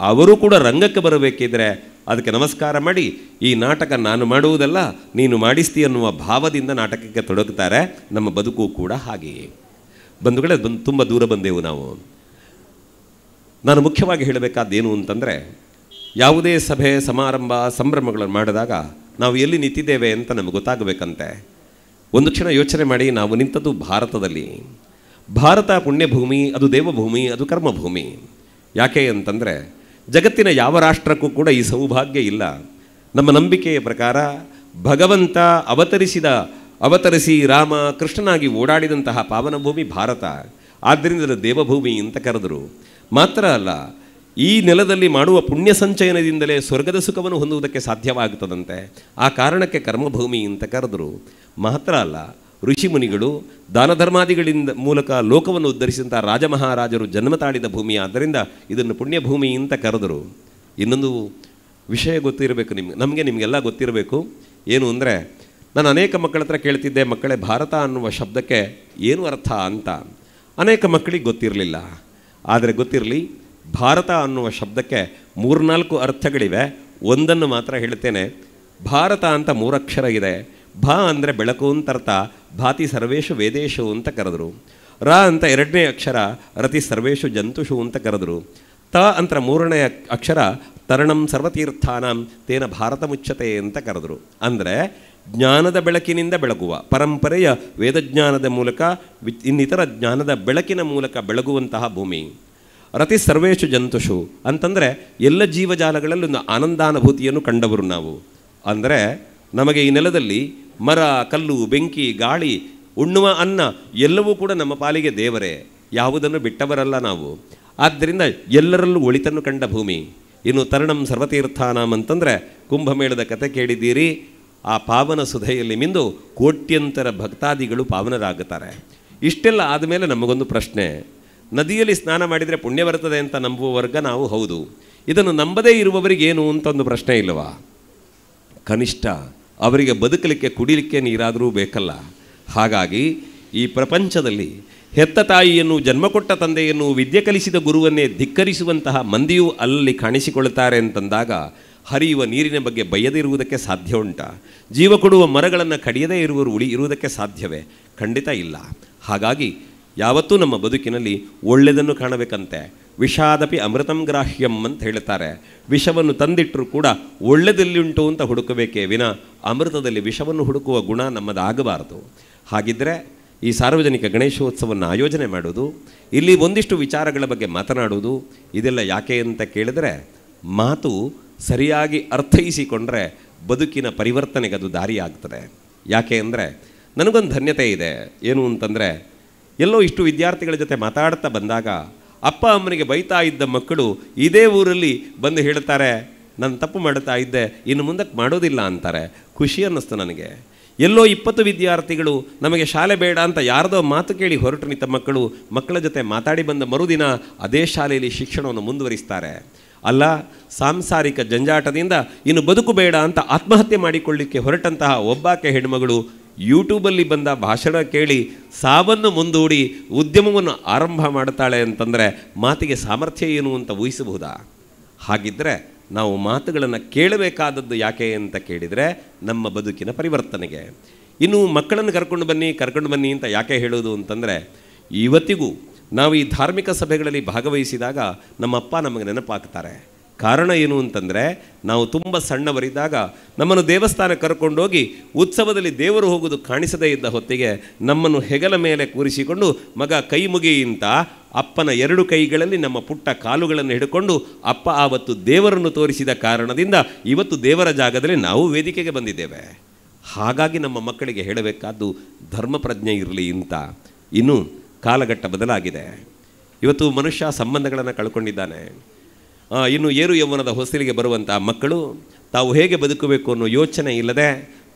ಅವರು ಕೂಡ ರಂಗಕ್ಕೆ ಬರಬೇಕಿದ್ರೆ ಅದಕ್ಕೆ ನಮಸ್ಕಾರ ಮಾಡಿ, ಈ ನಾಟಕ ನಾನು ಮಾಡುವುದಲ್ಲ ನೀನು ಮಾಡಿಸ್ತಿ ಅನ್ನುವ ಭಾವದಿಂದ ನಾಟಕಕ್ಕೆ ತೊಡಗುತ್ತಾರೆ. ನಮ್ಮ ಬದುಕು ಕೂಡ ಹಾಗೆಯೇ. ಬಂಧುಗಳೇ, ತುಂಬ ದೂರ ಬಂದೆವು ನಾವು. ನಾನು ಮುಖ್ಯವಾಗಿ ಹೇಳಬೇಕಾದ್ದೇನು ಅಂತಂದರೆ, ಯಾವುದೇ ಸಭೆ ಸಮಾರಂಭ ಸಂಭ್ರಮಗಳನ್ನು ಮಾಡಿದಾಗ ನಾವು ಎಲ್ಲಿ ನಿಂತಿದ್ದೇವೆ ಅಂತ ನಮಗೆ ಗೊತ್ತಾಗಬೇಕಂತೆ. ಒಂದು ಕ್ಷಣ ಯೋಚನೆ ಮಾಡಿ, ನಾವು ನಿಂತದ್ದು ಭಾರತದಲ್ಲಿ. ಭಾರತ ಪುಣ್ಯಭೂಮಿ, ಅದು ದೇವಭೂಮಿ, ಅದು ಕರ್ಮಭೂಮಿ. ಯಾಕೆ ಅಂತಂದರೆ ಜಗತ್ತಿನ ಯಾವ ರಾಷ್ಟ್ರಕ್ಕೂ ಕೂಡ ಈ ಸೌಭಾಗ್ಯ ಇಲ್ಲ. ನಮ್ಮ ನಂಬಿಕೆಯ ಪ್ರಕಾರ ಭಗವಂತ ಅವತರಿಸಿ ರಾಮ ಕೃಷ್ಣನಾಗಿ ಓಡಾಡಿದಂತಹ ಪಾವನ ಭೂಮಿ ಭಾರತ. ಆದ್ದರಿಂದ ದೇವಭೂಮಿ ಅಂತ ಕರೆದರು. ಮಾತ್ರ ಅಲ್ಲ, ಈ ನೆಲದಲ್ಲಿ ಮಾಡುವ ಪುಣ್ಯ ಸಂಚಯನದಿಂದಲೇ ಸ್ವರ್ಗದ ಸುಖವನ್ನು ಹೊಂದುವುದಕ್ಕೆ ಸಾಧ್ಯವಾಗುತ್ತದಂತೆ. ಆ ಕಾರಣಕ್ಕೆ ಕರ್ಮಭೂಮಿ ಅಂತ ಕರೆದರು. ಮಾತ್ರ ಅಲ್ಲ, ಋಷಿಮುನಿಗಳು ದಾನ ಧರ್ಮಾದಿಗಳಿಂದ ಮೂಲಕ ಲೋಕವನ್ನು ಉದ್ಧರಿಸಿದಂಥ ರಾಜಮಹಾರಾಜರು ಜನ್ಮ ತಾಳಿದ ಭೂಮಿ. ಆದ್ದರಿಂದ ಇದನ್ನು ಪುಣ್ಯಭೂಮಿ ಅಂತ ಕರೆದರು. ಇನ್ನೊಂದು ವಿಷಯ ಗೊತ್ತಿರಬೇಕು ನಿಮಗೆಲ್ಲ ಗೊತ್ತಿರಬೇಕು. ಏನು ಅಂದರೆ, ನಾನು ಅನೇಕ ಮಕ್ಕಳ ಹತ್ರ ಕೇಳ್ತಿದ್ದೆ, ಮಕ್ಕಳೇ ಭಾರತ ಅನ್ನುವ ಶಬ್ದಕ್ಕೆ ಏನು ಅರ್ಥ ಅಂತ. ಅನೇಕ ಮಕ್ಕಳಿಗೆ ಗೊತ್ತಿರಲಿಲ್ಲ. ಆದರೆ ಗೊತ್ತಿರಲಿ, ಭಾರತ ಅನ್ನುವ ಶಬ್ದಕ್ಕೆ 3-4 ಅರ್ಥಗಳಿವೆ. ಒಂದನ್ನು ಮಾತ್ರ ಹೇಳ್ತೇನೆ. ಭಾರತ ಅಂತ 3 ಅಕ್ಷರ ಇದೆ. ಭ ಅಂದರೆ ಬೆಳಕು ಅಂತ ಅರ್ಥ, ಭಾತಿ ಸರ್ವೇಶು ವೇದೇಶು ಅಂತ ಕರೆದರು. ರ ಅಂತ 2ನೇ ಅಕ್ಷರ, ರತಿ ಸರ್ವೇಶು ಜಂತುಷು ಅಂತ ಕರೆದರು. ತ ಅಂತ 3ನೇ ಅಕ್ಷರ, ತರಣಂ ಸರ್ವತೀರ್ಥಾನಾಂ ತೇನ ಭಾರತ ಮುಚ್ಚತೆ ಅಂತ ಕರೆದರು. ಅಂದರೆ ಜ್ಞಾನದ ಬೆಳಕಿನಿಂದ ಬೆಳಗುವ, ಪರಂಪರೆಯ ವೇದಜ್ಞಾನದ ಮೂಲಕ ಇನ್ನಿತರ ಜ್ಞಾನದ ಬೆಳಕಿನ ಮೂಲಕ ಬೆಳಗುವಂತಹ ಭೂಮಿ. ರತಿ ಸರ್ವೇಶು ಜಂತುಷು ಅಂತಂದರೆ ಎಲ್ಲ ಜೀವಜಾಲಗಳಲ್ಲಿ ಒಂದು ಆನಂದಾನುಭೂತಿಯನ್ನು ಕಂಡವರು ನಾವು. ಅಂದರೆ ನಮಗೆ ಈ ನೆಲದಲ್ಲಿ ಮರ, ಕಲ್ಲು, ಬೆಂಕಿ, ಗಾಳಿ, ಉಣ್ಣುವ ಅನ್ನ ಎಲ್ಲವೂ ಕೂಡ ನಮ್ಮ ಪಾಲಿಗೆ ದೇವರೇ. ಯಾವುದನ್ನು ಬಿಟ್ಟವರಲ್ಲ ನಾವು. ಆದ್ದರಿಂದ ಎಲ್ಲರಲ್ಲೂ ಒಳಿತನ್ನು ಕಂಡ ಭೂಮಿ. ಇನ್ನು ತರಣಂ ಸರ್ವತೀರ್ಥಾನಾಂ ಅಂತಂದರೆ ಕುಂಭಮೇಳದ ಕತೆ ಕೇಳಿದ್ದೀರಿ. ಆ ಪಾವನ ಸುಧೆಯಲ್ಲಿ ಮಿಂದು ಕೋಟ್ಯಂತರ ಭಕ್ತಾದಿಗಳು ಪಾವನರಾಗುತ್ತಾರೆ. ಇಷ್ಟೆಲ್ಲ ಆದಮೇಲೆ ನಮಗೊಂದು ಪ್ರಶ್ನೆ, ನದಿಯಲ್ಲಿ ಸ್ನಾನ ಮಾಡಿದರೆ ಪುಣ್ಯ ಬರ್ತದೆ ಅಂತ ನಂಬುವ ವರ್ಗ ನಾವು. ಹೌದು. ಇದನ್ನು ನಂಬದೇ ಇರುವವರಿಗೇನು ಅಂತ ಒಂದು ಪ್ರಶ್ನೆ ಇಲ್ಲವಾ? ಕನಿಷ್ಠ ಅವರಿಗೆ ಬದುಕಲಿಕ್ಕೆ ಕುಡಿಲಿಕ್ಕೆ ನೀರಾದರೂ ಬೇಕಲ್ಲ. ಹಾಗಾಗಿ ಈ ಪ್ರಪಂಚದಲ್ಲಿ ಹೆತ್ತ ತಾಯಿಯನ್ನು, ಜನ್ಮ ಕೊಟ್ಟ ತಂದೆಯನ್ನು, ವಿದ್ಯೆ ಕಲಿಸಿದ ಗುರುವನ್ನೇ ಧಿಕ್ಕರಿಸುವಂತಹ ಮಂದಿಯೂ ಅಲ್ಲಿ ಕಾಣಿಸಿಕೊಳ್ಳುತ್ತಾರೆ ಅಂತಂದಾಗ ಹರಿಯುವ ನೀರಿನ ಬಗ್ಗೆ ಬಯ್ಯದಿರುವುದಕ್ಕೆ ಸಾಧ್ಯ ಉಂಟಾ? ಜೀವ ಕೊಡುವ ಮರಗಳನ್ನು ಕಡಿಯದೇ ಇರುವುದಕ್ಕೆ ಸಾಧ್ಯವೇ? ಖಂಡಿತ ಇಲ್ಲ. ಹಾಗಾಗಿ ಯಾವತ್ತೂ ನಮ್ಮ ಬದುಕಿನಲ್ಲಿ ಒಳ್ಳೆಯದನ್ನು ಕಾಣಬೇಕಂತೆ. ವಿಷಾದಪಿ ಅಮೃತಂ ಗ್ರಾಹ್ಯಂ ಅಂತ ಹೇಳ್ತಾರೆ. ವಿಷವನ್ನು ತಂದಿಟ್ಟರೂ ಕೂಡ ಒಳ್ಳೆಯದಲ್ಲಿ ಉಂಟು ಅಂತ ಹುಡುಕಬೇಕೇ ವಿನ ಅಮೃತದಲ್ಲಿ ವಿಷವನ್ನು ಹುಡುಕುವ ಗುಣ ನಮ್ಮದಾಗಬಾರದು. ಹಾಗಿದ್ದರೆ ಈ ಸಾರ್ವಜನಿಕ ಗಣೇಶೋತ್ಸವವನ್ನು ಆಯೋಜನೆ ಮಾಡೋದು, ಇಲ್ಲಿ ಒಂದಿಷ್ಟು ವಿಚಾರಗಳ ಬಗ್ಗೆ ಮಾತನಾಡುವುದು, ಇದೆಲ್ಲ ಯಾಕೆ ಅಂತ ಕೇಳಿದರೆ, ಮಾತು ಸರಿಯಾಗಿ ಅರ್ಥೈಸಿಕೊಂಡ್ರೆ ಬದುಕಿನ ಪರಿವರ್ತನೆಗೆ ಅದು ದಾರಿಯಾಗ್ತದೆ. ಯಾಕೆ ಅಂದರೆ ನನಗೊಂದು ಧನ್ಯತೆ ಇದೆ. ಏನು ಅಂತಂದರೆ, ಎಲ್ಲೋ ಇಷ್ಟು ವಿದ್ಯಾರ್ಥಿಗಳ ಜೊತೆ ಮಾತಾಡ್ತಾ ಬಂದಾಗ ಅಪ್ಪ ಅಮ್ಮನಿಗೆ ಬೈತಾ ಇದ್ದ ಮಕ್ಕಳು ಇದೇ ಊರಲ್ಲಿ ಬಂದು ಹೇಳ್ತಾರೆ, ನಾನು ತಪ್ಪು ಮಾಡ್ತಾ ಇದ್ದೆ, ಇನ್ನು ಮುಂದಕ್ಕೆ ಮಾಡೋದಿಲ್ಲ ಅಂತಾರೆ. ಖುಷಿ ಅನ್ನಿಸ್ತು ನನಗೆ. ಎಲ್ಲೋ 20 ವಿದ್ಯಾರ್ಥಿಗಳು ನಮಗೆ ಶಾಲೆ ಬೇಡ ಅಂತ ಯಾರದೋ ಮಾತು ಕೇಳಿ ಹೊರಟು ನಿಂತ ಮಕ್ಕಳ ಜೊತೆ ಮಾತಾಡಿ ಬಂದ ಮರುದಿನ ಅದೇ ಶಾಲೆಯಲ್ಲಿ ಶಿಕ್ಷಣವನ್ನು ಮುಂದುವರಿಸ್ತಾರೆ. ಅಲ್ಲ, ಸಾಂಸಾರಿಕ ಜಂಜಾಟದಿಂದ ಇನ್ನು ಬದುಕು ಬೇಡ ಅಂತ ಆತ್ಮಹತ್ಯೆ ಮಾಡಿಕೊಳ್ಳಿಕ್ಕೆ ಹೊರಟಂತಹ ಒಬ್ಬಾಕೆ ಹೆಣ್ಮಗಳು ಯೂಟ್ಯೂಬಲ್ಲಿ ಬಂದ ಭಾಷಣ ಕೇಳಿ ಸಾವನ್ನು ಮುಂದೂಡಿ ಉದ್ಯಮವನ್ನು ಆರಂಭ ಮಾಡ್ತಾಳೆ ಅಂತಂದರೆ ಮಾತಿಗೆ ಸಾಮರ್ಥ್ಯ ಏನು ಅಂತ ಊಹಿಸಬಹುದಾ? ಹಾಗಿದ್ದರೆ ನಾವು ಮಾತುಗಳನ್ನು ಕೇಳಬೇಕಾದದ್ದು ಯಾಕೆ ಅಂತ ಕೇಳಿದರೆ ನಮ್ಮ ಬದುಕಿನ ಪರಿವರ್ತನೆಗೆ. ಇನ್ನು ಮಕ್ಕಳನ್ನು ಕರ್ಕೊಂಡು ಬನ್ನಿ ಅಂತ ಯಾಕೆ ಹೇಳೋದು ಅಂತಂದರೆ, ಇವತ್ತಿಗೂ ನಾವು ಈ ಧಾರ್ಮಿಕ ಸಭೆಗಳಲ್ಲಿ ಭಾಗವಹಿಸಿದಾಗ ನಮ್ಮಪ್ಪ ನಮಗೆ ನೆನಪಾಗ್ತಾರೆ. ಕಾರಣ ಏನು ಅಂತಂದರೆ, ನಾವು ತುಂಬ ಸಣ್ಣವರಿದ್ದಾಗ ನಮ್ಮನ್ನು ದೇವಸ್ಥಾನಕ್ಕೆ ಕರ್ಕೊಂಡೋಗಿ ಉತ್ಸವದಲ್ಲಿ ದೇವರು ಹೋಗೋದು ಕಾಣಿಸದೇ ಇದ್ದ ಹೊತ್ತಿಗೆ ನಮ್ಮನ್ನು ಹೆಗಲ ಮೇಲೆ ಕೂರಿಸಿಕೊಂಡು ಮಗ ಕೈ ಮುಗಿಯಿಂದ ಅಪ್ಪನ 2 ಕೈಗಳಲ್ಲಿ ನಮ್ಮ ಪುಟ್ಟ ಕಾಲುಗಳನ್ನು ಹಿಡ್ಕೊಂಡು ಅಪ್ಪ ಆವತ್ತು ದೇವರನ್ನು ತೋರಿಸಿದ ಕಾರಣದಿಂದ ಇವತ್ತು ದೇವರ ಜಾಗದಲ್ಲಿ ನಾವು ವೇದಿಕೆಗೆ ಬಂದಿದ್ದೇವೆ. ಹಾಗಾಗಿ ನಮ್ಮ ಮಕ್ಕಳಿಗೆ ಹೇಳಬೇಕಾದ್ದು ಧರ್ಮ ಪ್ರಜ್ಞೆ ಇರಲಿ ಅಂತ. ಇನ್ನು ಕಾಲಘಟ್ಟ ಬದಲಾಗಿದೆ. ಇವತ್ತು ಮನುಷ್ಯ ಸಂಬಂಧಗಳನ್ನು ಕಳ್ಕೊಂಡಿದ್ದಾನೆ. ಇನ್ನು ಏರು ಯೌವನದ ಹೊಸಲಿಗೆ ಬರುವಂಥ ಮಕ್ಕಳು ತಾವು ಹೇಗೆ ಬದುಕಬೇಕು ಅನ್ನೋ ಯೋಚನೆ ಇಲ್ಲದೆ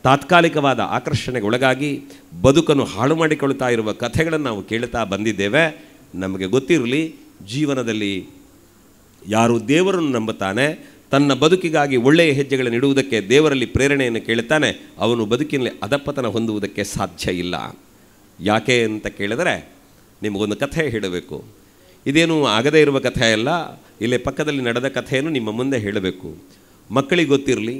ತಾತ್ಕಾಲಿಕವಾದ ಆಕರ್ಷಣೆಗೆ ಒಳಗಾಗಿ ಬದುಕನ್ನು ಹಾಳು ಮಾಡಿಕೊಳ್ತಾ ಇರುವ ಕಥೆಗಳನ್ನು ನಾವು ಕೇಳ್ತಾ ಬಂದಿದ್ದೇವೆ. ನಮಗೆ ಗೊತ್ತಿರಲಿ, ಜೀವನದಲ್ಲಿ ಯಾರು ದೇವರನ್ನು ನಂಬುತ್ತಾನೆ, ತನ್ನ ಬದುಕಿಗಾಗಿ ಒಳ್ಳೆಯ ಹೆಜ್ಜೆಗಳನ್ನು ಇಡುವುದಕ್ಕೆ ದೇವರಲ್ಲಿ ಪ್ರೇರಣೆಯನ್ನು ಕೇಳುತ್ತಾನೆ, ಅವನು ಬದುಕಿನಲ್ಲಿ ಅಧಪತನ ಹೊಂದುವುದಕ್ಕೆ ಸಾಧ್ಯ ಇಲ್ಲ. ಯಾಕೆ ಅಂತ ಕೇಳಿದರೆ ನಿಮಗೊಂದು ಕಥೆ ಹೇಳಬೇಕು. ಇದೇನು ಆಗದೇ ಇರುವ ಕಥೆ ಅಲ್ಲ, ಇಲ್ಲೇ ಪಕ್ಕದಲ್ಲಿ ನಡೆದ ಕಥೆಯನ್ನು ನಿಮ್ಮ ಮುಂದೆ ಹೇಳಬೇಕು. ಮಕ್ಕಳಿಗೆ ಗೊತ್ತಿರಲಿ,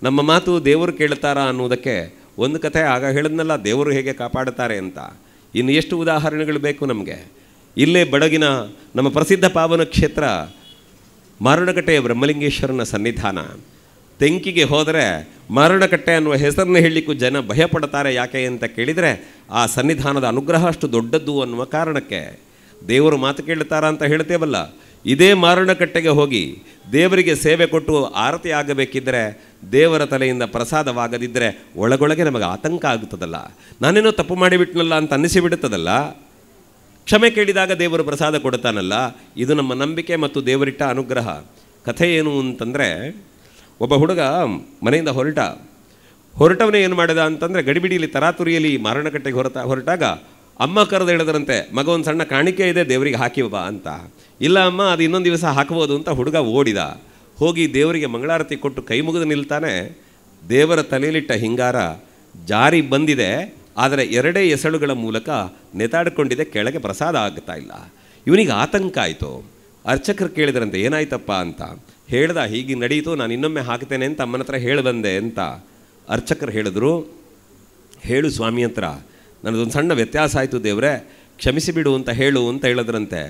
ನಮ್ಮ ಮಾತು ದೇವರು ಕೇಳ್ತಾರಾ ಅನ್ನೋದಕ್ಕೆ ಒಂದು ಕಥೆ ಆಗ ಹೇಳಿದ್ನಲ್ಲ, ದೇವರು ಹೇಗೆ ಕಾಪಾಡುತ್ತಾರೆ ಅಂತ. ಇನ್ನು ಎಷ್ಟು ಉದಾಹರಣೆಗಳು ಬೇಕು ನಮಗೆ. ಇಲ್ಲೇ ಬಡಗಿನ ನಮ್ಮ ಪ್ರಸಿದ್ಧ ಪಾವನ ಕ್ಷೇತ್ರ ಮಾರಣಕಟ್ಟೆಯ ಬ್ರಹ್ಮಲಿಂಗೇಶ್ವರನ ಸನ್ನಿಧಾನ. ತೆಂಕಿಗೆ ಹೋದರೆ ಮಾರಣಕಟ್ಟೆ ಅನ್ನುವ ಹೆಸರನ್ನು ಹೇಳಲಿಕ್ಕೂ ಜನ ಭಯಪಡ್ತಾರೆ. ಯಾಕೆ ಅಂತ ಕೇಳಿದರೆ, ಆ ಸನ್ನಿಧಾನದ ಅನುಗ್ರಹ ಅಷ್ಟು ದೊಡ್ಡದ್ದು ಅನ್ನುವ ಕಾರಣಕ್ಕೆ. ದೇವರು ಮಾತು ಕೇಳ್ತಾರ ಅಂತ ಹೇಳ್ತೇವಲ್ಲ, ಇದೇ ಮಾರಣಕಟ್ಟೆಗೆ ಹೋಗಿ ದೇವರಿಗೆ ಸೇವೆ ಕೊಟ್ಟು ಆರತಿ ಆಗಬೇಕಿದ್ದರೆ ದೇವರ ತಲೆಯಿಂದ ಪ್ರಸಾದವಾಗದಿದ್ದರೆ ಒಳಗೊಳಗೆ ನಮಗೆ ಆತಂಕ ಆಗುತ್ತದಲ್ಲ. ನಾನೇನೋ ತಪ್ಪು ಮಾಡಿಬಿಟ್ನಲ್ಲ ಅಂತ ಅನ್ನಿಸಿಬಿಡುತ್ತದಲ್ಲ. ಕ್ಷಮೆ ಕೇಳಿದಾಗ ದೇವರು ಪ್ರಸಾದ ಕೊಡ್ತಾನಲ್ಲ. ಇದು ನಮ್ಮ ನಂಬಿಕೆ ಮತ್ತು ದೇವರಿಟ್ಟ ಅನುಗ್ರಹ. ಕಥೆ ಏನು ಅಂತಂದರೆ, ಒಬ್ಬ ಹುಡುಗ ಮನೆಯಿಂದ ಹೊರಟವನೇ ಏನು ಮಾಡಿದ ಅಂತಂದರೆ, ಗಡಿಬಿಡಿಯಲ್ಲಿ ತರಾತುರಿಯಲ್ಲಿ ಮಾರಣಕಟ್ಟೆಗೆ ಹೊರಟಾಗ ಅಮ್ಮ ಕರೆದು ಹೇಳಿದ್ರಂತೆ, ಮಗ ಒಂದು ಸಣ್ಣ ಕಾಣಿಕೆ ಇದೆ, ದೇವರಿಗೆ ಹಾಕಿವ ಅಂತ. ಇಲ್ಲ ಅಮ್ಮ, ಅದು ಇನ್ನೊಂದು ದಿವಸ ಹಾಕ್ಬೋದು ಅಂತ ಹುಡುಗ ಓಡಿದ. ಹೋಗಿ ದೇವರಿಗೆ ಮಂಗಳಾರತಿ ಕೊಟ್ಟು ಕೈ ಮುಗಿದು ನಿಲ್ತಾನೆ. ದೇವರ ತಲೆಯಲ್ಲಿಟ್ಟ ಹಿಂಗಾರ ಜಾರಿ ಬಂದಿದೆ, ಆದರೆ 2 ಎಸಳುಗಳ ಮೂಲಕ ನೆತಾಡಿಕೊಂಡಿದೆ, ಕೆಳಗೆ ಪ್ರಸಾದ ಆಗ್ತಾ ಇಲ್ಲ. ಇವನಿಗೆ ಆತಂಕ ಆಯಿತು. ಅರ್ಚಕರು ಕೇಳಿದ್ರಂತೆ, ಏನಾಯ್ತಪ್ಪ ಅಂತ. ಹೇಳ್ದ, ಹೀಗೆ ನಡೀತು, ನಾನು ಇನ್ನೊಮ್ಮೆ ಹಾಕ್ತೇನೆ ಅಂತ ಅಮ್ಮನ ಹತ್ರ ಹೇಳಿ ಬಂದೆ ಅಂತ. ಅರ್ಚಕರು ಹೇಳಿದ್ರು, ಹೇಳು ಸ್ವಾಮಿ ಹತ್ರ, ನನ್ನದೊಂದು ಸಣ್ಣ ವ್ಯತ್ಯಾಸ ಆಯಿತು ದೇವರೇ, ಕ್ಷಮಿಸಿಬಿಡು ಅಂತ ಹೇಳು ಅಂತ ಹೇಳಿದ್ರಂತೆ.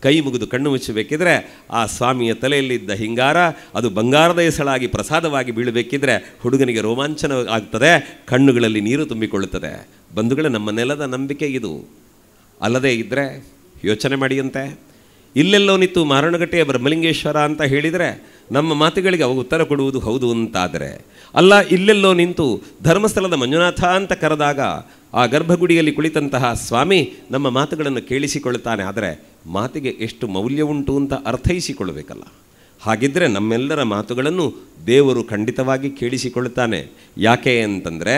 ಕೈ ಮುಗಿದು ಕಣ್ಣು ಮುಚ್ಚಬೇಕಿದ್ರೆ ಆ ಸ್ವಾಮಿಯ ತಲೆಯಲ್ಲಿದ್ದ ಹಿಂಗಾರ ಅದು ಬಂಗಾರದ ಎಸಳಾಗಿ ಪ್ರಸಾದವಾಗಿ ಬೀಳಬೇಕಿದ್ರೆ ಹುಡುಗನಿಗೆ ರೋಮಾಂಚನ ಆಗ್ತದೆ, ಕಣ್ಣುಗಳಲ್ಲಿ ನೀರು ತುಂಬಿಕೊಳ್ಳುತ್ತದೆ. ಬಂಧುಗಳ, ನಮ್ಮ ನೆಲದ ನಂಬಿಕೆ ಇದು. ಅಲ್ಲದೇ ಇದ್ದರೆ ಯೋಚನೆ ಮಾಡಿಯಂತೆ, ಇಲ್ಲೆಲ್ಲೋ ನಿಂತು ಮಾರಣಗಟ್ಟೆಯ ಬ್ರಹ್ಮಲಿಂಗೇಶ್ವರ ಅಂತ ಹೇಳಿದರೆ ನಮ್ಮ ಮಾತುಗಳಿಗೆ ಅವು ಉತ್ತರ ಕೊಡುವುದು ಹೌದು ಅಂತಾದರೆ, ಅಲ್ಲ ಇಲ್ಲೆಲ್ಲೋ ನಿಂತು ಧರ್ಮಸ್ಥಳದ ಮಂಜುನಾಥ ಅಂತ ಕರೆದಾಗ ಆ ಗರ್ಭಗುಡಿಯಲ್ಲಿ ಕುಳಿತಂತಹ ಸ್ವಾಮಿ ನಮ್ಮ ಮಾತುಗಳನ್ನು ಕೇಳಿಸಿಕೊಳ್ಳುತ್ತಾನೆ. ಆದರೆ ಮಾತಿಗೆ ಎಷ್ಟು ಮೌಲ್ಯ ಉಂಟು ಅಂತ ಅರ್ಥೈಸಿಕೊಳ್ಳಬೇಕಲ್ಲ. ಹಾಗಿದ್ದರೆ ನಮ್ಮೆಲ್ಲರ ಮಾತುಗಳನ್ನು ದೇವರು ಖಂಡಿತವಾಗಿ ಕೇಳಿಸಿಕೊಳ್ಳುತ್ತಾನೆ. ಯಾಕೆ ಅಂತಂದರೆ,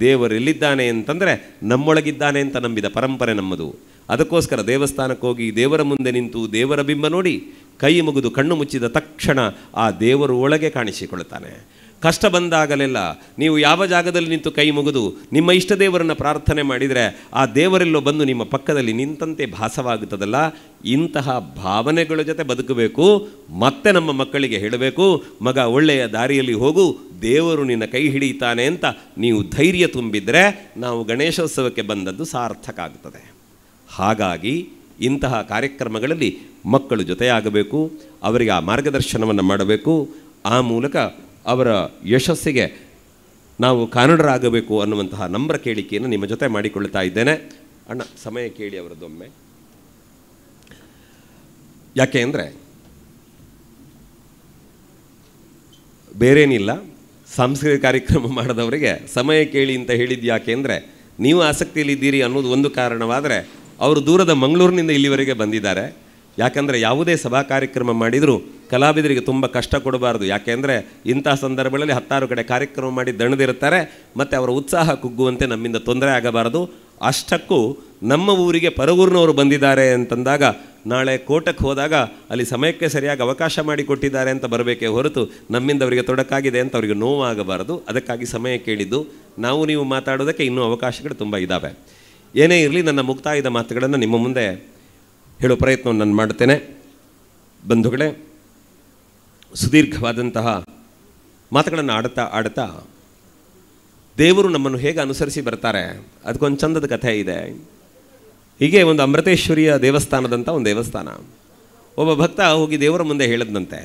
ದೇವರೆಲ್ಲಿದ್ದಾನೆ ಅಂತಂದರೆ ನಮ್ಮೊಳಗಿದ್ದಾನೆ ಅಂತ ನಂಬಿದ ಪರಂಪರೆ ನಮ್ಮದು. ಅದಕ್ಕೋಸ್ಕರ ದೇವಸ್ಥಾನಕ್ಕೆ ಹೋಗಿ ದೇವರ ಮುಂದೆ ನಿಂತು ದೇವರ ಬಿಂಬ ನೋಡಿ ಕೈ ಮುಗಿದು ಕಣ್ಣು ಮುಚ್ಚಿದ ತಕ್ಷಣ ಆ ದೇವರು ಒಳಗೆ ಕಾಣಿಸಿಕೊಳ್ಳುತ್ತಾನೆ. ಕಷ್ಟ ಬಂದಾಗಲೆಲ್ಲ ನೀವು ಯಾವ ಜಾಗದಲ್ಲಿ ನಿಂತು ಕೈ ಮುಗಿದು ನಿಮ್ಮ ಇಷ್ಟ ದೇವರನ್ನು ಪ್ರಾರ್ಥನೆ ಮಾಡಿದರೆ ಆ ದೇವರೆಲ್ಲೋ ಬಂದು ನಿಮ್ಮ ಪಕ್ಕದಲ್ಲಿ ನಿಂತಂತೆ ಭಾಸವಾಗುತ್ತದಲ್ಲ. ಇಂತಹ ಭಾವನೆಗಳ ಜೊತೆ ಬದುಕಬೇಕು. ಮತ್ತೆ ನಮ್ಮ ಮಕ್ಕಳಿಗೆ ಹೇಳಬೇಕು, ಮಗ ಒಳ್ಳೆಯ ದಾರಿಯಲ್ಲಿ ಹೋಗು, ದೇವರು ನಿನ್ನ ಕೈ ಹಿಡಿಯುತ್ತಾನೆ ಅಂತ ನೀವು ಧೈರ್ಯ ತುಂಬಿದರೆ ನಾವು ಗಣೇಶೋತ್ಸವಕ್ಕೆ ಬಂದದ್ದು ಸಾರ್ಥಕ ಆಗುತ್ತದೆ. ಹಾಗಾಗಿ ಇಂತಹ ಕಾರ್ಯಕ್ರಮಗಳಲ್ಲಿ ಮಕ್ಕಳು ಜೊತೆಯಾಗಬೇಕು, ಅವರಿಗೆ ಆ ಮಾರ್ಗದರ್ಶನವನ್ನು ಮಾಡಬೇಕು. ಆ ಮೂಲಕ ಅವರ ಯಶಸ್ಸಿಗೆ ನಾವು ಕಾರಣರಾಗಬೇಕು ಅನ್ನುವಂತಹ ನಮ್ರ ಕೇಳಿಕೆಯನ್ನು ನಿಮ್ಮ ಜೊತೆ ಮಾಡಿಕೊಳ್ಳುತ್ತಾ ಇದ್ದೇನೆ. ಅಣ್ಣ ಸಮಯ ಕೇಳಿ ಅವರದ್ದೊಮ್ಮೆ. ಯಾಕೆ ಅಂದರೆ ಬೇರೇನಿಲ್ಲ, ಸಾಂಸ್ಕೃತಿಕ ಕಾರ್ಯಕ್ರಮ ಮಾಡಿದವರಿಗೆ ಸಮಯ ಕೇಳಿ ಅಂತ ಹೇಳಿದ್ದು ಯಾಕೆ ಅಂದರೆ ನೀವು ಆಸಕ್ತಿಯಲ್ಲಿದ್ದೀರಿ ಅನ್ನೋದು ಒಂದು ಕಾರಣವಾದರೆ ಅವರು ದೂರದ ಮಂಗಳೂರಿನಿಂದ ಇಲ್ಲಿವರೆಗೆ ಬಂದಿದ್ದಾರೆ. ಯಾಕಂದರೆ ಯಾವುದೇ ಸಭಾ ಕಾರ್ಯಕ್ರಮ ಮಾಡಿದರೂ ಕಲಾವಿದರಿಗೆ ತುಂಬ ಕಷ್ಟ ಕೊಡಬಾರ್ದು. ಯಾಕೆಂದರೆ ಇಂಥ ಸಂದರ್ಭಗಳಲ್ಲಿ 10 ಕಡೆ ಕಾರ್ಯಕ್ರಮ ಮಾಡಿ ದಣದಿರುತ್ತಾರೆ, ಮತ್ತು ಅವರ ಉತ್ಸಾಹ ಕುಗ್ಗುವಂತೆ ನಮ್ಮಿಂದ ತೊಂದರೆ ಆಗಬಾರದು. ಅಷ್ಟಕ್ಕೂ ನಮ್ಮ ಊರಿಗೆ ಪರವೂರಿನವರು ಬಂದಿದ್ದಾರೆ ಅಂತಂದಾಗ ನಾಳೆ ಕೋಟಕ್ಕೆ ಹೋದಾಗ ಅಲ್ಲಿ ಸಮಯಕ್ಕೆ ಸರಿಯಾಗಿ ಅವಕಾಶ ಮಾಡಿಕೊಟ್ಟಿದ್ದಾರೆ ಅಂತ ಬರಬೇಕೇ ಹೊರತು ನಮ್ಮಿಂದ ಅವರಿಗೆ ತೊಡಕಾಗಿದೆ ಅಂತ ಅವರಿಗೆ ನೋವಾಗಬಾರದು. ಅದಕ್ಕಾಗಿ ಸಮಯ ಕೇಳಿದ್ದು. ನಾವು ನೀವು ಮಾತಾಡೋದಕ್ಕೆ ಇನ್ನೂ ಅವಕಾಶಗಳು ತುಂಬ ಇದ್ದಾವೆ. ಏನೇ ಇರಲಿ, ನನ್ನ ಮುಕ್ತಾಯದ ಮಾತುಗಳನ್ನು ನಿಮ್ಮ ಮುಂದೆ ಹೇಳೋ ಪ್ರಯತ್ನವನ್ನು ನಾನು ಮಾಡ್ತೇನೆ. ಬಂಧುಗಳೇ, ಸುದೀರ್ಘವಾದಂತಹ ಮಾತುಗಳನ್ನು ಆಡ್ತಾ ದೇವರು ನಮ್ಮನ್ನು ಹೇಗೆ ಅನುಸರಿಸಿ ಬರ್ತಾರೆ ಅದಕ್ಕೊಂದು ಚಂದದ ಕಥೆ ಇದೆ. ಹೀಗೆ ಒಂದು ಅಮೃತೇಶ್ವರಿಯ ದೇವಸ್ಥಾನದಂಥ ಒಂದು ದೇವಸ್ಥಾನ. ಒಬ್ಬ ಭಕ್ತ ಹೋಗಿ ದೇವರ ಮುಂದೆ ಹೇಳಿದಂತೆ,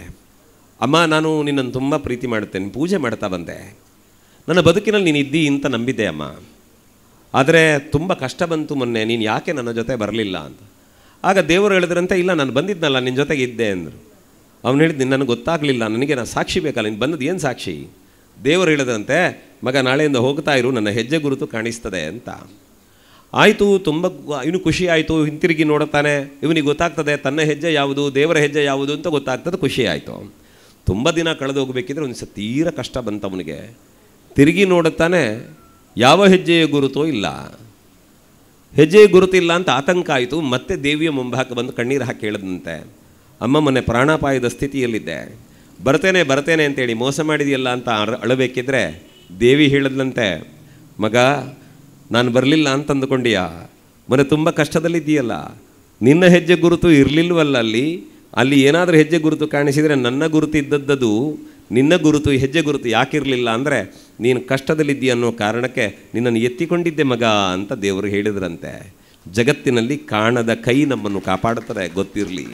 ಅಮ್ಮ, ನಾನು ನಿನ್ನನ್ನು ತುಂಬ ಪ್ರೀತಿ ಮಾಡುತ್ತೇನೆ, ಪೂಜೆ ಮಾಡ್ತಾ ಬಂದೆ, ನನ್ನ ಬದುಕಿನಲ್ಲಿ ನೀನು ಇದ್ದಿ ಅಂತ ನಂಬಿದ್ದೆ ಅಮ್ಮ. ಆದರೆ ತುಂಬ ಕಷ್ಟ ಬಂತು ಮೊನ್ನೆ, ನೀನು ಯಾಕೆ ನನ್ನ ಜೊತೆ ಬರಲಿಲ್ಲ ಅಂತ. ಆಗ ದೇವರು ಹೇಳಿದ್ರಂತೆ, ಇಲ್ಲ ನಾನು ಬಂದಿದ್ನಲ್ಲ, ನಿನ್ನ ಜೊತೆಗೆ ಇದ್ದೆ ಅಂದರು. ಅವನು ಹೇಳಿದ್ದು, ನನಗೆ ಗೊತ್ತಾಗಲಿಲ್ಲ, ನನಗೆ ನಾನು ಸಾಕ್ಷಿ ಬೇಕಲ್ಲ, ನೀನು ಬಂದದ್ದು ಏನು ಸಾಕ್ಷಿ? ದೇವರು ಹೇಳಿದ್ರಂತೆ, ಮಗ ನಾಳೆಯಿಂದ ಹೋಗ್ತಾ ಇರು, ನನ್ನ ಹೆಜ್ಜೆ ಗುರುತು ಕಾಣಿಸ್ತದೆ ಅಂತ. ಆಯಿತು, ತುಂಬ ಇವನು ಖುಷಿ ಆಯಿತು. ಹಿಂತಿರುಗಿ ನೋಡುತ್ತಾನೆ, ಇವನಿಗೆ ಗೊತ್ತಾಗ್ತದೆ ತನ್ನ ಹೆಜ್ಜೆ ಯಾವುದು, ದೇವರ ಹೆಜ್ಜೆ ಯಾವುದು ಅಂತ ಗೊತ್ತಾಗ್ತದೆ. ಖುಷಿ ಆಯಿತು. ತುಂಬ ದಿನ ಕಳೆದು ಹೋಗಬೇಕಿದ್ರೆ ಒಂದು ತೀರ ಕಷ್ಟ ಬಂತು ಅವನಿಗೆ. ತಿರುಗಿ ನೋಡುತ್ತಾನೆ, ಯಾವ ಹೆಜ್ಜೆಯ ಗುರುತೋ ಇಲ್ಲ. ಹೆಜ್ಜೆಯ ಗುರುತಿಲ್ಲ ಅಂತ ಆತಂಕ ಆಯಿತು. ಮತ್ತೆ ದೇವಿಯ ಮುಂಭಾಗ ಬಂದು ಕಣ್ಣೀರು ಹಾಕಿ ಹೇಳಿದಂತೆ, ಅಮ್ಮ, ಮೊನ್ನೆ ಪ್ರಾಣಾಪಾಯದ ಸ್ಥಿತಿಯಲ್ಲಿದ್ದೆ, ಬರ್ತೇನೆ ಅಂತೇಳಿ ಮೋಸ ಮಾಡಿದೆಯಲ್ಲ ಅಂತ ಅಳಬೇಕಿದ್ರೆ ದೇವಿ ಹೇಳಿದ್ಲಂತೆ, ಮಗ, ನಾನು ಬರಲಿಲ್ಲ ಅಂತ ಅಂದುಕೊಂಡಿಯಾ? ಮೊನ್ನೆ ತುಂಬ ಕಷ್ಟದಲ್ಲಿದ್ದೀಯಲ್ಲ, ನಿನ್ನ ಹೆಜ್ಜೆ ಗುರುತು ಇರಲಿಲ್ವಲ್ಲ ಅಲ್ಲಿ ಏನಾದರೂ ಹೆಜ್ಜೆ ಗುರುತು ಕಾಣಿಸಿದರೆ ನನ್ನ ಗುರುತು ಇದ್ದದ್ದು, ನಿನ್ನ ಗುರುತು ಹೆಜ್ಜೆ ಗುರುತು ಯಾಕಿರಲಿಲ್ಲ ಅಂದರೆ ನೀನು ಕಷ್ಟದಲ್ಲಿದ್ದೀಯ ಅನ್ನೋ ಕಾರಣಕ್ಕೆ ನಿನ್ನನ್ನು ಎತ್ತಿಕೊಂಡಿದ್ದೆ ಮಗ ಅಂತ ದೇವರು ಹೇಳಿದ್ರಂತೆ. ಜಗತ್ತಿನಲ್ಲಿ ಕಾಣದ ಕೈ ನಮ್ಮನ್ನು ಕಾಪಾಡುತ್ತದೆ, ಗೊತ್ತಿರಲಿ.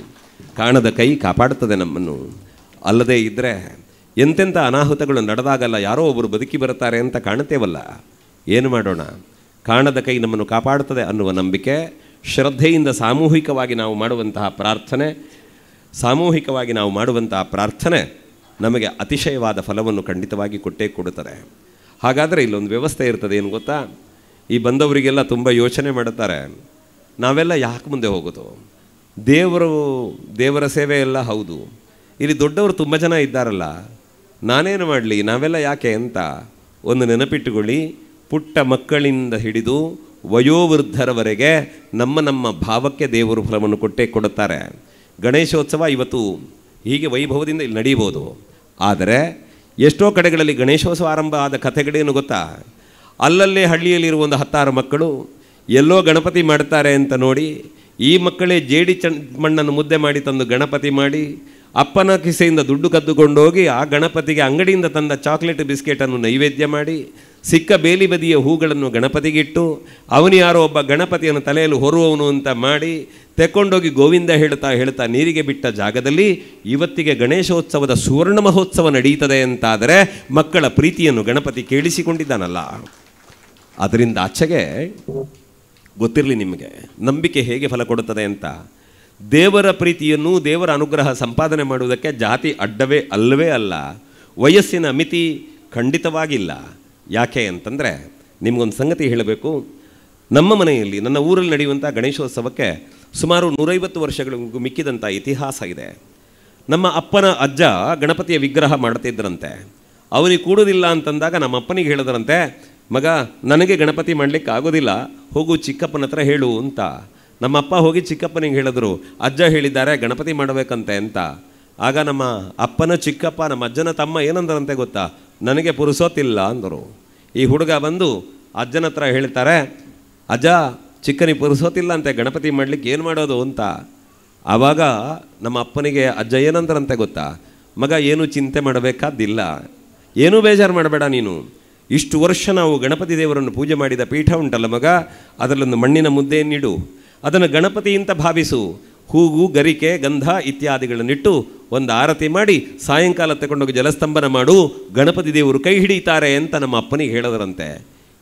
ಕಾಣದ ಕೈ ಕಾಪಾಡುತ್ತದೆ ನಮ್ಮನ್ನು. ಅಲ್ಲದೇ ಇದ್ದರೆ ಎಂತೆಂಥ ಅನಾಹುತಗಳು ನಡೆದಾಗಲ್ಲ ಯಾರೋ ಒಬ್ಬರು ಬದುಕಿ ಬರುತ್ತಾರೆ ಅಂತ ಕಾಣುತ್ತೇವಲ್ಲ, ಏನು ಮಾಡೋಣ? ಕಾಣದ ಕೈ ನಮ್ಮನ್ನು ಕಾಪಾಡುತ್ತದೆ ಅನ್ನುವ ನಂಬಿಕೆ, ಶ್ರದ್ಧೆಯಿಂದ ಸಾಮೂಹಿಕವಾಗಿ ನಾವು ಮಾಡುವಂತಹ ಪ್ರಾರ್ಥನೆ ನಮಗೆ ಅತಿಶಯವಾದ ಫಲವನ್ನು ಖಂಡಿತವಾಗಿ ಕೊಟ್ಟೇ ಕೊಡುತ್ತದೆ. ಹಾಗಾದರೆ ಇಲ್ಲೊಂದು ವ್ಯವಸ್ಥೆ ಇರ್ತದೆ, ಏನು ಗೊತ್ತಾ? ಈ ಬಂದವರಿಗೆಲ್ಲ ತುಂಬ ಯೋಚನೆ ಮಾಡುತ್ತಾರೆ, ನಾವೆಲ್ಲ ಯಾಕೆ ಮುಂದೆ ಹೋಗೋದು? ದೇವರ ಸೇವೆ ಎಲ್ಲ ಹೌದು, ಇಲ್ಲಿ ದೊಡ್ಡವರು ತುಂಬ ಜನ ಇದ್ದಾರಲ್ಲ, ನಾನೇನು ಮಾಡಲಿ, ನಾವೆಲ್ಲ ಯಾಕೆ ಅಂತ ಒಂದು ನೆನಪಿಟ್ಟುಕೊಳ್ಳಿ. ಪುಟ್ಟ ಮಕ್ಕಳಿಂದ ಹಿಡಿದು ವಯೋವೃದ್ಧರವರೆಗೆ ನಮ್ಮ ಭಾವಕ್ಕೆ ದೇವರು ಫಲವನ್ನು ಕೊಟ್ಟೇ ಕೊಡುತ್ತಾರೆ. ಗಣೇಶೋತ್ಸವ ಇವತ್ತು ಹೀಗೆ ವೈಭವದಿಂದ ಇಲ್ಲಿ ನಡೆಯಬಹುದು. ಆದರೆ ಎಷ್ಟೋ ಕಡೆಗಳಲ್ಲಿ ಗಣೇಶೋತ್ಸವ ಆರಂಭ ಆದ ಕಥೆಗಳೇನು ಗೊತ್ತಾ? ಅಲ್ಲಲ್ಲೇ ಹಳ್ಳಿಯಲ್ಲಿರುವ ಒಂದು 10 ಮಕ್ಕಳು ಎಲ್ಲೋ ಗಣಪತಿ ಮಾಡ್ತಾರೆ ಅಂತ ನೋಡಿ, ಈ ಮಕ್ಕಳೇ ಜೇಡಿ ಮಣ್ಣನ್ನು ಮುದ್ದೆ ಮಾಡಿ ತಂದು ಗಣಪತಿ ಮಾಡಿ, ಅಪ್ಪನ ಕಿಸೆಯಿಂದ ದುಡ್ಡು ಕದ್ದುಕೊಂಡೋಗಿ ಆ ಗಣಪತಿಗೆ ಅಂಗಡಿಯಿಂದ ತಂದ ಚಾಕ್ಲೇಟ್ ಬಿಸ್ಕೆಟನ್ನು ನೈವೇದ್ಯ ಮಾಡಿ, ಸಿಕ್ಕ ಬೇಲಿ ಬದಿಯ ಹೂಗಳನ್ನು ಗಣಪತಿಗಿಟ್ಟು, ಅವನು ಯಾರೋ ಒಬ್ಬ ಗಣಪತಿಯನ್ನು ತಲೆಯಲ್ಲಿ ಹೊರುವವನು ಅಂತ ಮಾಡಿ ತೆಕ್ಕೊಂಡೋಗಿ ಗೋವಿಂದ ಹೇಳ್ತಾ ನೀರಿಗೆ ಬಿಟ್ಟ ಜಾಗದಲ್ಲಿ ಇವತ್ತಿಗೆ ಗಣೇಶೋತ್ಸವದ ಸುವರ್ಣ ಮಹೋತ್ಸವ ನಡೀತದೆ ಅಂತಾದರೆ ಮಕ್ಕಳ ಪ್ರೀತಿಯನ್ನು ಗಣಪತಿ ಕೇಳಿಸಿಕೊಂಡಿದ್ದಾನಲ್ಲ. ಅದರಿಂದ ಆಚೆಗೆ ಗೊತ್ತಿರಲಿ ನಿಮಗೆ ನಂಬಿಕೆ ಹೇಗೆ ಫಲ ಕೊಡುತ್ತದೆ ಅಂತ. ದೇವರ ಪ್ರೀತಿಯನ್ನು, ದೇವರ ಅನುಗ್ರಹ ಸಂಪಾದನೆ ಮಾಡುವುದಕ್ಕೆ ಜಾತಿ ಅಲ್ಲವೇ ಅಲ್ಲ, ವಯಸ್ಸಿನ ಮಿತಿ ಖಂಡಿತವಾಗಿಲ್ಲ. ಯಾಕೆ ಅಂತಂದರೆ ನಿಮಗೊಂದು ಸಂಗತಿ ಹೇಳಬೇಕು. ನಮ್ಮ ಮನೆಯಲ್ಲಿ, ನನ್ನ ಊರಲ್ಲಿ ನಡೆಯುವಂಥ ಗಣೇಶೋತ್ಸವಕ್ಕೆ ಸುಮಾರು 150 ವರ್ಷಗಳಿಗೂ ಮಿಕ್ಕಿದಂಥ ಇತಿಹಾಸ ಇದೆ. ನಮ್ಮ ಅಪ್ಪನ ಅಜ್ಜ ಗಣಪತಿಯ ವಿಗ್ರಹ ಮಾಡ್ತಿದ್ದರಂತೆ. ಅವನಿಗೆ ಕೂಡೋದಿಲ್ಲ ಅಂತಂದಾಗ ನಮ್ಮ ಅಪ್ಪನಿಗೆ ಹೇಳಿದ್ರಂತೆ, ಮಗ, ನನಗೆ ಗಣಪತಿ ಮಾಡಲಿಕ್ಕೆ ಆಗೋದಿಲ್ಲ, ಹೋಗು ಚಿಕ್ಕಪ್ಪನ ಹತ್ರ ಹೇಳು ಅಂತ. ನಮ್ಮ ಅಪ್ಪ ಹೋಗಿ ಚಿಕ್ಕಪ್ಪನಿಗೆ ಹೇಳಿದ್ರು, ಅಜ್ಜ ಹೇಳಿದ್ದಾರೆ ಗಣಪತಿ ಮಾಡಬೇಕಂತೆ ಅಂತ. ಆಗ ನಮ್ಮ ಅಪ್ಪನ ಚಿಕ್ಕಪ್ಪ ನಮ್ಮ ಅಜ್ಜನ ತಮ್ಮ ಏನಂದ್ರಂತೆ ಗೊತ್ತಾ, ನನಗೆ ಪುರುಸೋತಿಲ್ಲ ಅಂದರು. ಈ ಹುಡುಗ ಬಂದು ಅಜ್ಜನ ಹತ್ರ ಹೇಳ್ತಾರೆ, ಅಜ್ಜ ಚಿಕ್ಕನಿಗೆ ಪುರುಸೋತಿಲ್ಲ ಅಂತೆ, ಗಣಪತಿ ಮಾಡಲಿಕ್ಕೆ ಏನು ಮಾಡೋದು ಅಂತ. ಆವಾಗ ನಮ್ಮ ಅಪ್ಪನಿಗೆ ಅಜ್ಜ ಏನಂದ್ರಂತೆ ಗೊತ್ತಾ, ಮಗ ಏನು ಚಿಂತೆ ಮಾಡಬೇಕಾದ್ದಿಲ್ಲ, ಏನೂ ಬೇಜಾರು ಮಾಡಬೇಡ ನೀನು. ಇಷ್ಟು ವರ್ಷ ನಾವು ಗಣಪತಿ ದೇವರನ್ನು ಪೂಜೆ ಮಾಡಿದ ಪೀಠ ಉಂಟಲ್ಲ ಮಗ, ಅದರಲ್ಲೊಂದು ಮಣ್ಣಿನ ಮುದ್ದೆಯನ್ನಿಡು, ಅದನ್ನು ಗಣಪತಿ ಅಂತ ಭಾವಿಸು, ಹೂಗು ಗರಿಕೆ ಗಂಧ ಇತ್ಯಾದಿಗಳನ್ನಿಟ್ಟು ಒಂದು ಆರತಿ ಮಾಡಿ ಸಾಯಂಕಾಲ ತಗೊಂಡೋಗಿ ಜಲಸ್ತಂಭನ ಮಾಡು, ಗಣಪತಿ ದೇವರು ಕೈ ಹಿಡಿತಾರೆ ಅಂತ ನಮ್ಮ ಅಪ್ಪನಿಗೆ ಹೇಳಿದ್ರಂತೆ.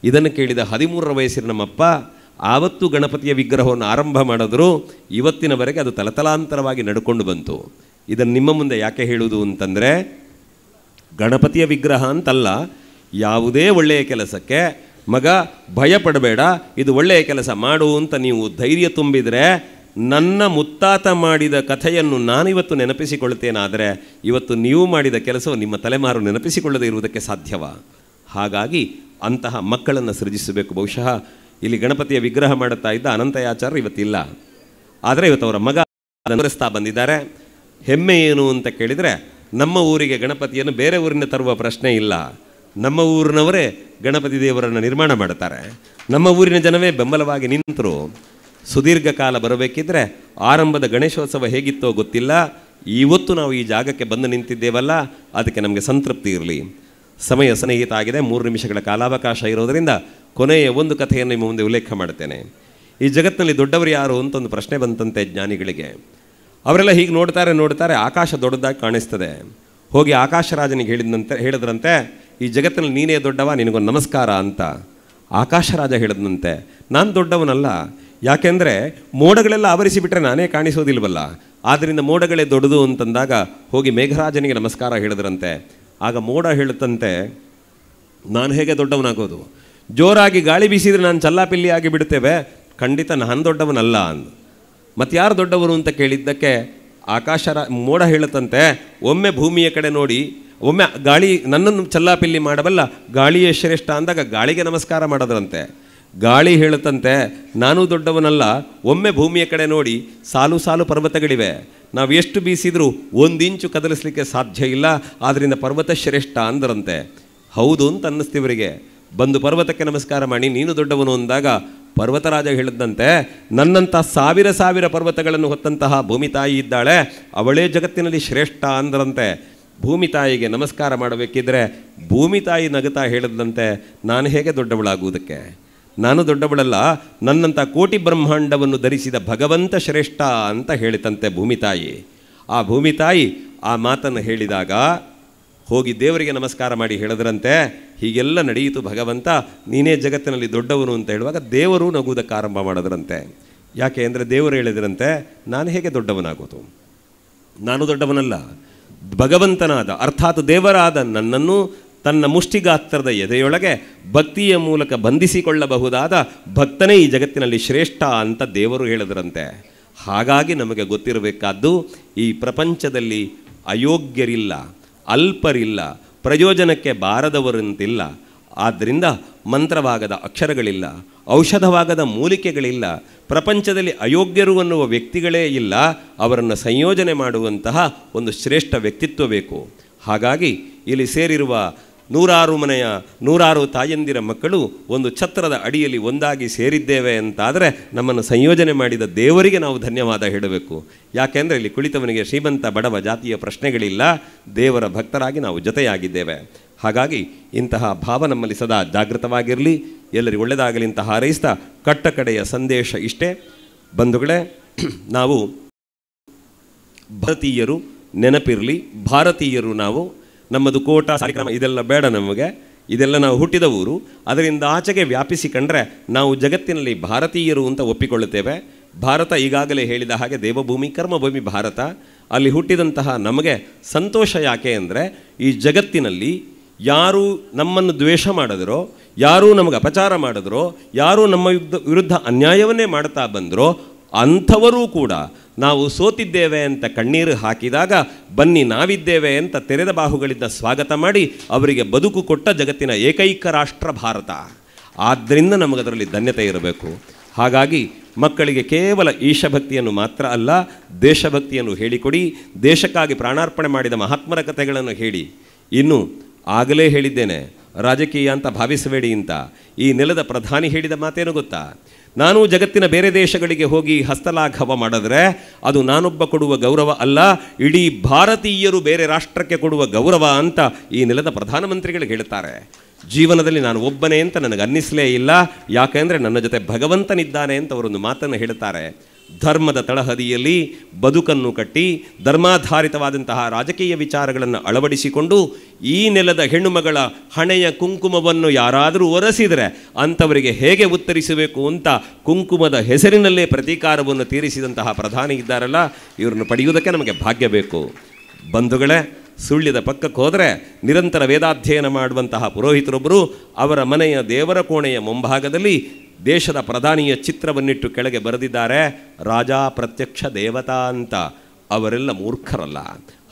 ಇದನ್ನು ಕೇಳಿದ 13ರ ವಯಸ್ಸಿನ ನಮ್ಮಪ್ಪ ಆವತ್ತು ಗಣಪತಿಯ ವಿಗ್ರಹವನ್ನು ಆರಂಭ ಮಾಡಿದ್ರು. ಇವತ್ತಿನವರೆಗೆ ಅದು ತಲತಲಾಂತರವಾಗಿ ನಡ್ಕೊಂಡು ಬಂತು. ಇದನ್ನು ನಿಮ್ಮ ಮುಂದೆ ಯಾಕೆ ಹೇಳುವುದು ಅಂತಂದರೆ, ಗಣಪತಿಯ ವಿಗ್ರಹ ಅಂತಲ್ಲ, ಯಾವುದೇ ಒಳ್ಳೆಯ ಕೆಲಸಕ್ಕೆ ಮಗ ಭಯಪಡಬೇಡ, ಇದು ಒಳ್ಳೆಯ ಕೆಲಸ ಮಾಡು ಅಂತ ನೀವು ಧೈರ್ಯ ತುಂಬಿದರೆ, ನನ್ನ ಮುತ್ತಾತ ಮಾಡಿದ ಕಥೆಯನ್ನು ನಾನಿವತ್ತು ನೆನಪಿಸಿಕೊಳ್ತೇನಾದರೆ ಇವತ್ತು ನೀವು ಮಾಡಿದ ಕೆಲಸವು ನಿಮ್ಮ ತಲೆಮಾರು ನೆನಪಿಸಿಕೊಳ್ಳದೇ ಇರುವುದಕ್ಕೆ ಸಾಧ್ಯವ? ಹಾಗಾಗಿ ಅಂತಹ ಮಕ್ಕಳನ್ನು ಸೃಜಿಸಬೇಕು. ಬಹುಶಃ ಇಲ್ಲಿ ಗಣಪತಿಯ ವಿಗ್ರಹ ಮಾಡುತ್ತಾ ಇದ್ದ ಅನಂತಯಾಚಾರ್ಯರು ಇವತ್ತಿಲ್ಲ, ಆದರೆ ಇವತ್ತು ಅವರ ಮಗ ಅದನ್ನು ಬಂದಿದ್ದಾರೆ. ಹೆಮ್ಮೆ ಏನು ಅಂತ ಕೇಳಿದರೆ, ನಮ್ಮ ಊರಿಗೆ ಗಣಪತಿಯನ್ನು ಬೇರೆ ಊರಿನ ತರುವ ಪ್ರಶ್ನೆ ಇಲ್ಲ, ನಮ್ಮ ಊರಿನವರೇ ಗಣಪತಿ ದೇವರನ್ನು ನಿರ್ಮಾಣ ಮಾಡುತ್ತಾರೆ. ನಮ್ಮ ಊರಿನ ಜನವೇ ಬೆಂಬಲವಾಗಿ ನಿಂತರು. ಸುದೀರ್ಘ ಕಾಲ ಬರಬೇಕಿದ್ರೆ ಆರಂಭದ ಗಣೇಶೋತ್ಸವ ಹೇಗಿತ್ತೋ ಗೊತ್ತಿಲ್ಲ, ಇವತ್ತು ನಾವು ಈ ಜಾಗಕ್ಕೆ ಬಂದು ನಿಂತಿದ್ದೇವಲ್ಲ, ಅದಕ್ಕೆ ನಮಗೆ ಸಂತೃಪ್ತಿ ಇರಲಿ. ಸಮಯ ಸನ್ನಿಹಿತ ಆಗಿದೆ, 3 ನಿಮಿಷಗಳ ಕಾಲಾವಕಾಶ ಇರೋದರಿಂದ ಕೊನೆಯ ಒಂದು ಕಥೆಯನ್ನು ನಿಮ್ಮ ಮುಂದೆ ಉಲ್ಲೇಖ ಮಾಡ್ತೇನೆ. ಈ ಜಗತ್ತಿನಲ್ಲಿ ದೊಡ್ಡವರು ಯಾರು ಅಂತ ಒಂದು ಪ್ರಶ್ನೆ ಬಂತಂತೆ ಜ್ಞಾನಿಗಳಿಗೆ. ಅವರೆಲ್ಲ ಹೀಗೆ ನೋಡ್ತಾರೆ, ಆಕಾಶ ದೊಡ್ಡದಾಗಿ ಕಾಣಿಸ್ತದೆ. ಹೋಗಿ ಆಕಾಶರಾಜನಿಗೆ ಹೇಳಿದ್ರಂತೆ, ಈ ಜಗತ್ತಿನಲ್ಲಿ ನೀನೇ ದೊಡ್ಡವ, ನಿನಗೊಂದು ನಮಸ್ಕಾರ ಅಂತ. ಆಕಾಶರಾಜ ಹೇಳಿದ್ನಂತೆ, ನಾನು ದೊಡ್ಡವನಲ್ಲ, ಯಾಕೆಂದರೆ ಮೋಡಗಳೆಲ್ಲ ಆವರಿಸಿಬಿಟ್ರೆ ನಾನೇ ಕಾಣಿಸೋದಿಲ್ವಲ್ಲ, ಆದ್ದರಿಂದ ಮೋಡಗಳೇ ದೊಡ್ಡದು ಅಂತಂದಾಗ ಹೋಗಿ ಮೇಘರಾಜನಿಗೆ ನಮಸ್ಕಾರ ಹೇಳಿದ್ರಂತೆ. ಆಗ ಮೋಡ ಹೇಳುತ್ತಂತೆ, ನಾನು ಹೇಗೆ ದೊಡ್ಡವನಾಗೋದು, ಜೋರಾಗಿ ಗಾಳಿ ಬೀಸಿದರೆ ನಾನು ಚಲ್ಲಾಪಿಲ್ಲಿಯಾಗಿ ಬಿಡ್ತೇವೆ, ಖಂಡಿತ ನಾನು ದೊಡ್ಡವನಲ್ಲ ಅಂದು. ಮತ್ತು ಯಾರು ದೊಡ್ಡವರು ಅಂತ ಕೇಳಿದ್ದಕ್ಕೆ ಮೋಡ ಹೇಳುತ್ತಂತೆ, ಒಮ್ಮೆ ಭೂಮಿಯ ಕಡೆ ನೋಡಿ, ಒಮ್ಮೆ ಗಾಳಿ ನನ್ನನ್ನು ಚಲ್ಲಾಪಿಲ್ಲಿ ಮಾಡಬಲ್ಲ ಗಾಳಿಯೇ ಶ್ರೇಷ್ಠ ಅಂದಾಗ ಗಾಳಿಗೆ ನಮಸ್ಕಾರ ಮಾಡೋದ್ರಂತೆ. ಗಾಳಿ ಹೇಳುತ್ತಂತೆ, ನಾನೂ ದೊಡ್ಡವನಲ್ಲ, ಒಮ್ಮೆ ಭೂಮಿಯ ಕಡೆ ನೋಡಿ, ಸಾಲು ಸಾಲು ಪರ್ವತಗಳಿವೆ, ನಾವು ಎಷ್ಟು ಬೀಸಿದರೂ 1 ಇಂಚು ಕದಲಿಸಲಿಕ್ಕೆ ಸಾಧ್ಯ ಇಲ್ಲ, ಆದ್ದರಿಂದ ಪರ್ವತ ಶ್ರೇಷ್ಠ ಅಂದರಂತೆ. ಹೌದು ಅಂತ ಅನ್ನಿಸ್ತಿವರಿಗೆ. ಬಂದು ಪರ್ವತಕ್ಕೆ ನಮಸ್ಕಾರ ಮಾಡಿ ನೀನು ದೊಡ್ಡವನು ಅಂದಾಗ ಪರ್ವತರಾಜ ಹೇಳಿದಂತೆ, ನನ್ನಂಥ ಸಾವಿರ ಪರ್ವತಗಳನ್ನು ಹೊತ್ತಂತಹ ಭೂಮಿ ತಾಯಿ ಇದ್ದಾಳೆ, ಅವಳೇ ಜಗತ್ತಿನಲ್ಲಿ ಶ್ರೇಷ್ಠ ಅಂದರಂತೆ. ಭೂಮಿ ತಾಯಿಗೆ ನಮಸ್ಕಾರ ಮಾಡಬೇಕಿದ್ರೆ ಭೂಮಿ ತಾಯಿ ನಗುತ್ತಾ ಹೇಳಿದಂತೆ, ನಾನು ಹೇಗೆ ದೊಡ್ಡವಳಾಗುವುದಕ್ಕೆ, ನಾನು ದೊಡ್ಡವಳಲ್ಲ, ನನ್ನಂಥ ಕೋಟಿ ಬ್ರಹ್ಮಾಂಡವನ್ನು ಧರಿಸಿದ ಭಗವಂತ ಶ್ರೇಷ್ಠ ಅಂತ ಹೇಳಿತಂತೆ ಭೂಮಿ ತಾಯಿ. ಆ ಭೂಮಿ ತಾಯಿ ಆ ಮಾತನ್ನು ಹೇಳಿದಾಗ ಹೋಗಿ ದೇವರಿಗೆ ನಮಸ್ಕಾರ ಮಾಡಿ ಹೇಳಿದ್ರಂತೆ, ಹೀಗೆಲ್ಲ ನಡೆಯಿತು ಭಗವಂತ, ನೀನೇ ಜಗತ್ತಿನಲ್ಲಿ ದೊಡ್ಡವನು ಅಂತ ಹೇಳುವಾಗ ದೇವರು ನಗುವುದಕ್ಕೆ ಆರಂಭ ಮಾಡಿದ್ರಂತೆ. ಯಾಕೆ ಅಂದರೆ ದೇವರು ಹೇಳಿದ್ರಂತೆ, ನಾನು ಹೇಗೆ ದೊಡ್ಡವನಾಗೋದು, ನಾನು ದೊಡ್ಡವನಲ್ಲ, ಭಗವಂತನಾದ ಅರ್ಥಾತ್ ದೇವರಾದ ನನ್ನನ್ನು ತನ್ನ ಮುಷ್ಟಿಗಾತ್ರದ ಎದೆಯೊಳಗೆ ಭಕ್ತಿಯ ಮೂಲಕ ಬಂಧಿಸಿಕೊಳ್ಳಬಹುದಾದ ಭಕ್ತನೇ ಈ ಜಗತ್ತಿನಲ್ಲಿ ಶ್ರೇಷ್ಠ ಅಂತ ದೇವರು ಹೇಳಿದ್ರಂತೆ. ಹಾಗಾಗಿ ನಮಗೆ ಗೊತ್ತಿರಬೇಕಾದ್ದು, ಈ ಪ್ರಪಂಚದಲ್ಲಿ ಅಯೋಗ್ಯರಿಲ್ಲ, ಅಲ್ಪರಿಲ್ಲ, ಪ್ರಯೋಜನಕ್ಕೆ ಬಾರದವರಂತಿಲ್ಲ. ಆದ್ದರಿಂದ ಮಂತ್ರವಾಗದ ಅಕ್ಷರಗಳಿಲ್ಲ, ಔಷಧವಾಗದ ಮೂಲಿಕೆಗಳಿಲ್ಲ, ಪ್ರಪಂಚದಲ್ಲಿ ಅಯೋಗ್ಯರು ಅನ್ನುವ ವ್ಯಕ್ತಿಗಳೇ ಇಲ್ಲ. ಅವರನ್ನು ಸಂಯೋಜನೆ ಮಾಡುವಂತಹ ಒಂದು ಶ್ರೇಷ್ಠ ವ್ಯಕ್ತಿತ್ವ ಬೇಕು. ಹಾಗಾಗಿ ಇಲ್ಲಿ ಸೇರಿರುವ 106 ಮನೆಯ 106 ತಾಯಂದಿರ ಮಕ್ಕಳು ಒಂದು ಛತ್ರದ ಅಡಿಯಲ್ಲಿ ಒಂದಾಗಿ ಸೇರಿದ್ದೇವೆ ಅಂತಾದರೆ ನಮ್ಮನ್ನು ಸಂಯೋಜನೆ ಮಾಡಿದ ದೇವರಿಗೆ ನಾವು ಧನ್ಯವಾದ ಹೇಳಬೇಕು. ಯಾಕೆಂದರೆ ಇಲ್ಲಿ ಕುಳಿತವನಿಗೆ ಶ್ರೀಮಂತ ಬಡವ ಜಾತಿಯ ಪ್ರಶ್ನೆಗಳಿಲ್ಲ, ದೇವರ ಭಕ್ತರಾಗಿ ನಾವು ಜೊತೆಯಾಗಿದ್ದೇವೆ. ಹಾಗಾಗಿ ಇಂತಹ ಭಾವ ನಮ್ಮಲ್ಲಿ ಸದಾ ಜಾಗೃತವಾಗಿರಲಿ, ಎಲ್ಲರಿಗೂ ಒಳ್ಳೆಯದಾಗಲಿ ಅಂತ ಹಾರೈಸ್ತಾ ಕಟ್ಟಕಡೆಯ ಸಂದೇಶ ಇಷ್ಟೇ. ಬಂಧುಗಳೇ, ನಾವು ಭಾರತೀಯರು ನೆನಪಿರಲಿ, ಭಾರತೀಯರು ನಾವು, ನಮ್ಮದು ಕೋಟ ಕಾರ್ಯಕ್ರಮ ಇದೆಲ್ಲ ಬೇಡ ನಮಗೆ, ಇದೆಲ್ಲ ನಾವು ಹುಟ್ಟಿದ ಊರು, ಅದರಿಂದ ಆಚೆಗೆ ವ್ಯಾಪಿಸಿಕೊಂಡ್ರೆ ನಾವು ಜಗತ್ತಿನಲ್ಲಿ ಭಾರತೀಯರು ಅಂತ ಒಪ್ಪಿಕೊಳ್ಳುತ್ತೇವೆ. ಭಾರತ ಈಗಾಗಲೇ ಹೇಳಿದ ಹಾಗೆ ದೇವಭೂಮಿ ಕರ್ಮಭೂಮಿ ಭಾರತ. ಅಲ್ಲಿ ಹುಟ್ಟಿದಂತಹ ನಮಗೆ ಸಂತೋಷ ಯಾಕೆ ಅಂದರೆ, ಈ ಜಗತ್ತಿನಲ್ಲಿ ಯಾರು ನಮ್ಮನ್ನು ದ್ವೇಷ ಮಾಡಿದ್ರೋ, ಯಾರು ನಮಗೆ ಅಪಚಾರ ಮಾಡಿದ್ರೋ, ಯಾರು ನಮ್ಮ ವಿರುದ್ಧ ಅನ್ಯಾಯವನ್ನೇ ಮಾಡ್ತಾ ಬಂದರೋ ಅಂಥವರೂ ಕೂಡ ನಾವು ಸೋತಿದ್ದೇವೆ ಅಂತ ಕಣ್ಣೀರು ಹಾಕಿದಾಗ ಬನ್ನಿ ನಾವಿದ್ದೇವೆ ಅಂತ ತೆರೆದ ಬಾಹುಗಳಿಂದ ಸ್ವಾಗತ ಮಾಡಿ ಅವರಿಗೆ ಬದುಕು ಕೊಟ್ಟ ಜಗತ್ತಿನ ಏಕೈಕ ರಾಷ್ಟ್ರ ಭಾರತ. ಆದ್ದರಿಂದ ನಮಗದರಲ್ಲಿ ಧನ್ಯತೆ ಇರಬೇಕು. ಹಾಗಾಗಿ ಮಕ್ಕಳಿಗೆ ಕೇವಲ ಈಶಭಕ್ತಿಯನ್ನು ಮಾತ್ರ ಅಲ್ಲ, ದೇಶಭಕ್ತಿಯನ್ನು ಹೇಳಿಕೊಡಿ. ದೇಶಕ್ಕಾಗಿ ಪ್ರಾಣಾರ್ಪಣೆ ಮಾಡಿದ ಮಹಾತ್ಮರ ಕಥೆಗಳನ್ನು ಹೇಳಿ. ಇನ್ನು ಆಗಲೇ ಹೇಳಿದ್ದೇನೆ, ರಾಜಕೀಯ ಅಂತ ಭಾವಿಸಬೇಡಿ ಅಂತ. ಈ ನೆಲದ ಪ್ರಧಾನಿ ಹೇಳಿದ ಮಾತೇನು ಗೊತ್ತಾ? ನಾನು ಜಗತ್ತಿನ ಬೇರೆ ದೇಶಗಳಿಗೆ ಹೋಗಿ ಹಸ್ತಲಾಘವ ಮಾಡಿದ್ರೆ ಅದು ನಾನೊಬ್ಬ ಕೊಡುವ ಗೌರವ ಅಲ್ಲ, ಇಡೀ ಭಾರತೀಯರು ಬೇರೆ ರಾಷ್ಟ್ರಕ್ಕೆ ಕೊಡುವ ಗೌರವ ಅಂತ ಈ ನೆಲದ ಪ್ರಧಾನಮಂತ್ರಿಗಳು ಹೇಳ್ತಾರೆ. ಜೀವನದಲ್ಲಿ ನಾನು ಒಬ್ಬನೇ ಅಂತ ನನಗೆ ಅನ್ನಿಸಲೇ ಇಲ್ಲ, ಯಾಕೆಂದರೆ ನನ್ನ ಜೊತೆ ಭಗವಂತನಿದ್ದಾನೆ ಅಂತ ಅವರೊಂದು ಮಾತನ್ನು ಹೇಳ್ತಾರೆ. ಧರ್ಮದ ತಳಹದಿಯಲ್ಲಿ ಬದುಕನ್ನು ಕಟ್ಟಿ ಧರ್ಮಾಧಾರಿತವಾದಂತಹ ರಾಜಕೀಯ ವಿಚಾರಗಳನ್ನು ಅಳವಡಿಸಿಕೊಂಡು ಈ ನೆಲದ ಹೆಣ್ಣುಮಗಳ ಹಣೆಯ ಕುಂಕುಮವನ್ನು ಯಾರಾದರೂ ಒರೆಸಿದರೆ ಅಂಥವರಿಗೆ ಹೇಗೆ ಉತ್ತರಿಸಬೇಕು ಅಂತ ಕುಂಕುಮದ ಹೆಸರಿನಲ್ಲೇ ಪ್ರತೀಕಾರವನ್ನು ತೀರಿಸಿದಂತಹ ಪ್ರಧಾನಿ ಇದ್ದಾರಲ್ಲ, ಇವರನ್ನು ಪಡೆಯುವುದಕ್ಕೆ ನಮಗೆ ಭಾಗ್ಯ ಬೇಕು. ಬಂಧುಗಳೇ, ಸುಳ್ಯದ ಪಕ್ಕಕ್ಕೆ ಹೋದರೆ ನಿರಂತರ ವೇದಾಧ್ಯಯನ ಮಾಡುವಂತಹ ಪುರೋಹಿತರೊಬ್ಬರು ಅವರ ಮನೆಯ ದೇವರ ಕೋಣೆಯ ಮುಂಭಾಗದಲ್ಲಿ ದೇಶದ ಪ್ರಧಾನಿಯ ಚಿತ್ರವನ್ನಿಟ್ಟು ಕೆಳಗೆ ಬರೆದಿದ್ದಾರೆ, ರಾಜಾ ಪ್ರತ್ಯಕ್ಷ ದೇವತಾ ಅಂತ. ಅವರೆಲ್ಲ ಮೂರ್ಖರಲ್ಲ.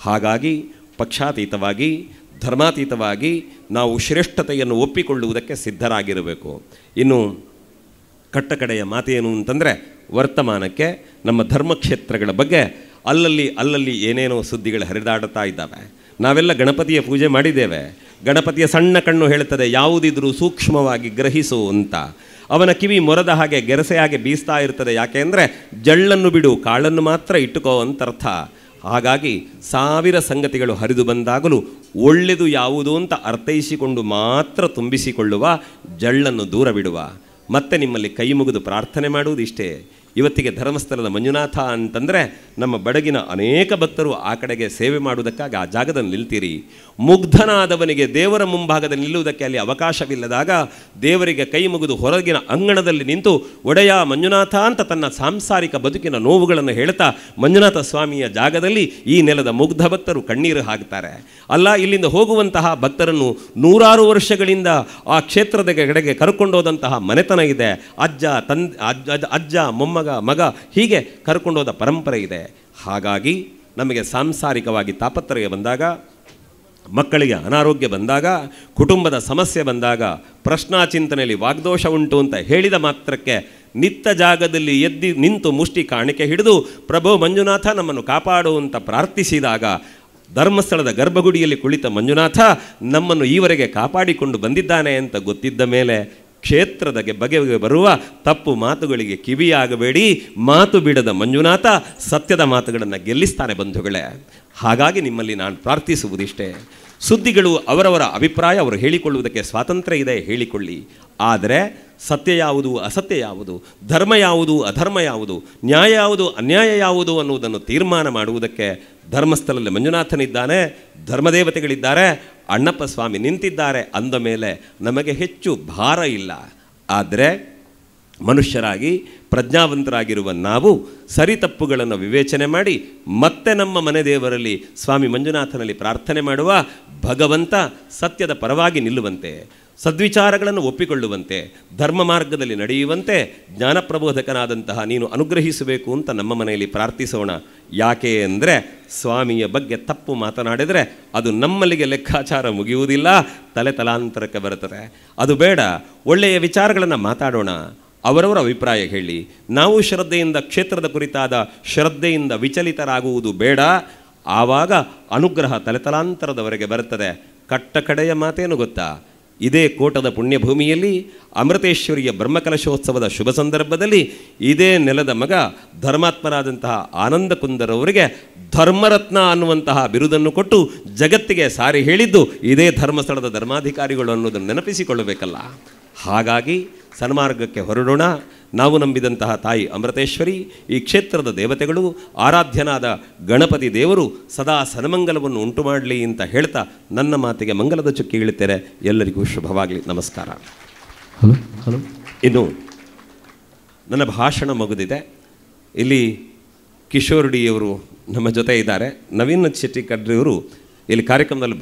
ಹಾಗಾಗಿ ಪಕ್ಷಾತೀತವಾಗಿ ಧರ್ಮಾತೀತವಾಗಿ ನಾವು ಶ್ರೇಷ್ಠತೆಯನ್ನು ಒಪ್ಪಿಕೊಳ್ಳುವುದಕ್ಕೆ ಸಿದ್ಧರಾಗಿರಬೇಕು. ಇನ್ನು ಕಟ್ಟಕಡೆಯ ಮಾತೇನು ಅಂತಂದರೆ, ವರ್ತಮಾನಕ್ಕೆ ನಮ್ಮ ಧರ್ಮಕ್ಷೇತ್ರಗಳ ಬಗ್ಗೆ ಅಲ್ಲಲ್ಲಿ ಏನೇನೋ ಸುದ್ದಿಗಳು ಹರಿದಾಡುತ್ತಾ ಇದ್ದಾವೆ. ನಾವೆಲ್ಲ ಗಣಪತಿಯ ಪೂಜೆ ಮಾಡಿದ್ದೇವೆ. ಗಣಪತಿಯ ಸಣ್ಣ ಕಣ್ಣು ಹೇಳ್ತದೆ ಯಾವುದಿದ್ರೂ ಸೂಕ್ಷ್ಮವಾಗಿ ಗ್ರಹಿಸು ಅಂತ. ಅವನ ಕಿವಿ ಮೊರದ ಹಾಗೆ ಗೆರಸೆ ಹಾಗೆ ಬೀಸ್ತಾ ಇರ್ತದೆ. ಯಾಕೆ ಅಂದರೆ ಜಳ್ಳನ್ನು ಬಿಡು, ಕಾಳನ್ನು ಮಾತ್ರ ಇಟ್ಟುಕೋ ಅಂತರ್ಥ. ಹಾಗಾಗಿ 1000 ಸಂಗತಿಗಳು ಹರಿದು ಬಂದಾಗಲೂ ಒಳ್ಳೆಯದು ಯಾವುದು ಅಂತ ಅರ್ಥೈಸಿಕೊಂಡು ಮಾತ್ರ ತುಂಬಿಸಿಕೊಳ್ಳುವ, ಜಳ್ಳನ್ನು ದೂರ ಬಿಡುವ. ಮತ್ತೆ ನಿಮ್ಮಲ್ಲಿ ಕೈ ಮುಗಿದು ಪ್ರಾರ್ಥನೆ ಮಾಡುವುದಿಷ್ಟೇ. ಇವತ್ತಿಗೆ ಧರ್ಮಸ್ಥಳದ ಮಂಜುನಾಥ ಅಂತಂದರೆ ನಮ್ಮ ಬಡಗಿನ ಅನೇಕ ಭಕ್ತರು ಆ ಕಡೆಗೆ ಸೇವೆ ಮಾಡುವುದಕ್ಕಾಗಿ ಆ ಜಾಗದಲ್ಲಿ ನಿಲ್ತೀರಿ. ಮುಗ್ಧನಾದವನಿಗೆ ದೇವರ ಮುಂಭಾಗದಲ್ಲಿ ನಿಲ್ಲುವುದಕ್ಕೆ ಅಲ್ಲಿ ಅವಕಾಶವಿಲ್ಲದಾಗ ದೇವರಿಗೆ ಕೈ ಮುಗಿದು ಹೊರಗಿನ ಅಂಗಣದಲ್ಲಿ ನಿಂತು ಒಡೆಯ ಮಂಜುನಾಥ ಅಂತ ತನ್ನ ಸಾಂಸಾರಿಕ ಬದುಕಿನ ನೋವುಗಳನ್ನು ಹೇಳ್ತಾ ಮಂಜುನಾಥ ಸ್ವಾಮಿಯ ಜಾಗದಲ್ಲಿ ಈ ನೆಲದ ಮುಗ್ಧ ಭಕ್ತರು ಕಣ್ಣೀರು ಹಾಕ್ತಾರೆ. ಅಲ್ಲ, ಇಲ್ಲಿಂದ ಹೋಗುವಂತಹ ಭಕ್ತರನ್ನು 100 ವರ್ಷಗಳಿಂದ ಆ ಕ್ಷೇತ್ರದ ಕಡೆಗೆ ಕರ್ಕೊಂಡೋದಂತಹ ಮನೆತನ ಇದೆ. ಅಜ್ಜ ಮೊಮ್ಮಗ ಮಗ ಹೀಗೆ ಕರ್ಕೊಂಡೋದ ಪರಂಪರೆ ಇದೆ. ಹಾಗಾಗಿ ನಮಗೆ ಸಾಂಸಾರಿಕವಾಗಿ ತಾಪತ್ರಯ ಬಂದಾಗ, ಮಕ್ಕಳಿಗೆ ಅನಾರೋಗ್ಯ ಬಂದಾಗ, ಕುಟುಂಬದ ಸಮಸ್ಯೆ ಬಂದಾಗ, ಪ್ರಶ್ನಾಚಿಂತನೆಯಲ್ಲಿ ವಾಗ್ದೋಷ ಉಂಟು ಅಂತ ಹೇಳಿದ ಮಾತ್ರಕ್ಕೆ ನಿತ್ತ ಜಾಗದಲ್ಲಿ ನಿಂತು ಮುಷ್ಟಿ ಕಾಣಿಕೆ ಹಿಡಿದು ಪ್ರಭು ಮಂಜುನಾಥ ನಮ್ಮನ್ನು ಕಾಪಾಡು ಅಂತ ಪ್ರಾರ್ಥಿಸಿದಾಗ ಧರ್ಮಸ್ಥಳದ ಗರ್ಭಗುಡಿಯಲ್ಲಿ ಕುಳಿತ ಮಂಜುನಾಥ ನಮ್ಮನ್ನು ಈವರೆಗೆ ಕಾಪಾಡಿಕೊಂಡು ಬಂದಿದ್ದಾನೆ ಅಂತ ಗೊತ್ತಿದ್ದ ಮೇಲೆ ಕ್ಷೇತ್ರದ ಬಗೆಗೆ ಬರುವ ತಪ್ಪು ಮಾತುಗಳಿಗೆ ಕಿವಿಯಾಗಬೇಡಿ. ಮಾತು ಬಿಡದ ಮಂಜುನಾಥ ಸತ್ಯದ ಮಾತುಗಳನ್ನು ಗೆಲ್ಲಿಸ್ತಾನೆ ಬಂಧುಗಳೇ. ಹಾಗಾಗಿ ನಿಮ್ಮಲ್ಲಿ ನಾನು ಪ್ರಾರ್ಥಿಸುವುದಿಷ್ಟೇ, ಸುದ್ದಿಗಳು ಅವರವರ ಅಭಿಪ್ರಾಯ ಅವರು ಹೇಳಿಕೊಳ್ಳುವುದಕ್ಕೆ ಸ್ವಾತಂತ್ರ್ಯ ಇದೆ, ಹೇಳಿಕೊಳ್ಳಿ. ಆದರೆ ಸತ್ಯ ಯಾವುದು, ಅಸತ್ಯ ಯಾವುದು, ಧರ್ಮ ಯಾವುದು, ಅಧರ್ಮ ಯಾವುದು, ನ್ಯಾಯ ಯಾವುದು, ಅನ್ಯಾಯ ಯಾವುದು ಅನ್ನುವುದನ್ನು ತೀರ್ಮಾನ ಮಾಡುವುದಕ್ಕೆ ಧರ್ಮಸ್ಥಳದಲ್ಲಿ ಮಂಜುನಾಥನಿದ್ದಾನೆ, ಧರ್ಮದೇವತೆಗಳಿದ್ದಾರೆ, ಅಣ್ಣಪ್ಪ ಸ್ವಾಮಿ ನಿಂತಿದ್ದಾರೆ ಅಂದ ಮೇಲೆ ನಮಗೆ ಹೆಚ್ಚು ಭಾರ ಇಲ್ಲ. ಆದರೆ ಮನುಷ್ಯರಾಗಿ ಪ್ರಜ್ಞಾವಂತರಾಗಿರುವ ನಾವು ಸರಿತಪ್ಪುಗಳನ್ನು ವಿವೇಚನೆ ಮಾಡಿ ಮತ್ತೆ ನಮ್ಮ ಮನೆ ದೇವರಲ್ಲಿ ಸ್ವಾಮಿ ಮಂಜುನಾಥನಲ್ಲಿ ಪ್ರಾರ್ಥನೆ ಮಾಡುವ. ಭಗವಂತ ಸತ್ಯದ ಪರವಾಗಿ ನಿಲ್ಲುವಂತೆ, ಸದ್ವಿಚಾರಗಳನ್ನು ಒಪ್ಪಿಕೊಳ್ಳುವಂತೆ, ಧರ್ಮ ಮಾರ್ಗದಲ್ಲಿ ನಡೆಯುವಂತೆ ಜ್ಞಾನಪ್ರಬೋಧಕನಾದಂತಹ ನೀನು ಅನುಗ್ರಹಿಸಬೇಕು ಅಂತ ನಮ್ಮ ಮನೆಯಲ್ಲಿ ಪ್ರಾರ್ಥಿಸೋಣ. ಯಾಕೆ ಅಂದರೆ ಸ್ವಾಮಿಯ ಬಗ್ಗೆ ತಪ್ಪು ಮಾತನಾಡಿದರೆ ಅದು ನಮ್ಮಲ್ಲಿಗೆ ಲೆಕ್ಕಾಚಾರ ಮುಗಿಯುವುದಿಲ್ಲ, ತಲೆ ತಲಾಂತರಕ್ಕೆ ಬರುತ್ತದೆ. ಅದು ಬೇಡ. ಒಳ್ಳೆಯ ವಿಚಾರಗಳನ್ನು ಮಾತಾಡೋಣ, ಅವರವರ ಅಭಿಪ್ರಾಯ ಹೇಳಿ. ನಾವು ಶ್ರದ್ಧೆಯಿಂದ ಕ್ಷೇತ್ರದ ಕುರಿತಾದ ಶ್ರದ್ಧೆಯಿಂದ ವಿಚಲಿತರಾಗುವುದು ಬೇಡ. ಆವಾಗ ಅನುಗ್ರಹ ತಲೆತಲಾಂತರದವರೆಗೆ ಬರುತ್ತದೆ. ಕಟ್ಟ ಕಡೆಯ ಮಾತೇನು ಗೊತ್ತಾ? ಇದೇ ಕೋಟದ ಪುಣ್ಯಭೂಮಿಯಲ್ಲಿ ಅಮೃತೇಶ್ವರಿಯ ಬ್ರಹ್ಮಕಲಶೋತ್ಸವದ ಶುಭ ಸಂದರ್ಭದಲ್ಲಿ ಇದೇ ನೆಲದ ಮಗ ಧರ್ಮಾತ್ಮರಾದಂತಹ ಆನಂದ ಕುಂದರವರಿಗೆ ಧರ್ಮರತ್ನ ಅನ್ನುವಂತಹ ಬಿರುದನ್ನು ಕೊಟ್ಟು ಜಗತ್ತಿಗೆ ಸಾರಿ ಹೇಳಿದ್ದು ಇದೇ ಧರ್ಮಸ್ಥಳದ ಧರ್ಮಾಧಿಕಾರಿಗಳು ಅನ್ನೋದನ್ನು ನೆನಪಿಸಿಕೊಳ್ಳಬೇಕಲ್ಲ. ಹಾಗಾಗಿ ಸನ್ಮಾರ್ಗಕ್ಕೆ ಹೊರಡೋಣ. ನಾವು ನಂಬಿದಂತಹ ತಾಯಿ ಅಮೃತೇಶ್ವರಿ, ಈ ಕ್ಷೇತ್ರದ ದೇವತೆಗಳು, ಆರಾಧ್ಯನಾದ ಗಣಪತಿ ದೇವರು ಸದಾ ಸನ್ಮಂಗಲವನ್ನು ಉಂಟು ಮಾಡಲಿ ಅಂತ ಹೇಳ್ತಾ ನನ್ನ ಮಾತಿಗೆ ಮಂಗಲದ ಚುಕ್ಕಿ ಇಳುತ್ತೇನೆ. ಎಲ್ಲರಿಗೂ ಶುಭವಾಗಲಿ. ನಮಸ್ಕಾರ. ಹಲೋ. ಇನ್ನು ನನ್ನ ಭಾಷಣ ಮುಗಿದಿದೆ. ಇಲ್ಲಿ ಕಿಶೋರ್ ಡಿಯವರು ನಮ್ಮ ಜೊತೆ ಇದ್ದಾರೆ. ನವೀನ್ ಶೆಟ್ಟಿ ಕಡ್ರಿಯವರು ಇಲ್ಲಿ ಕಾರ್ಯಕ್ರಮದಲ್ಲಿ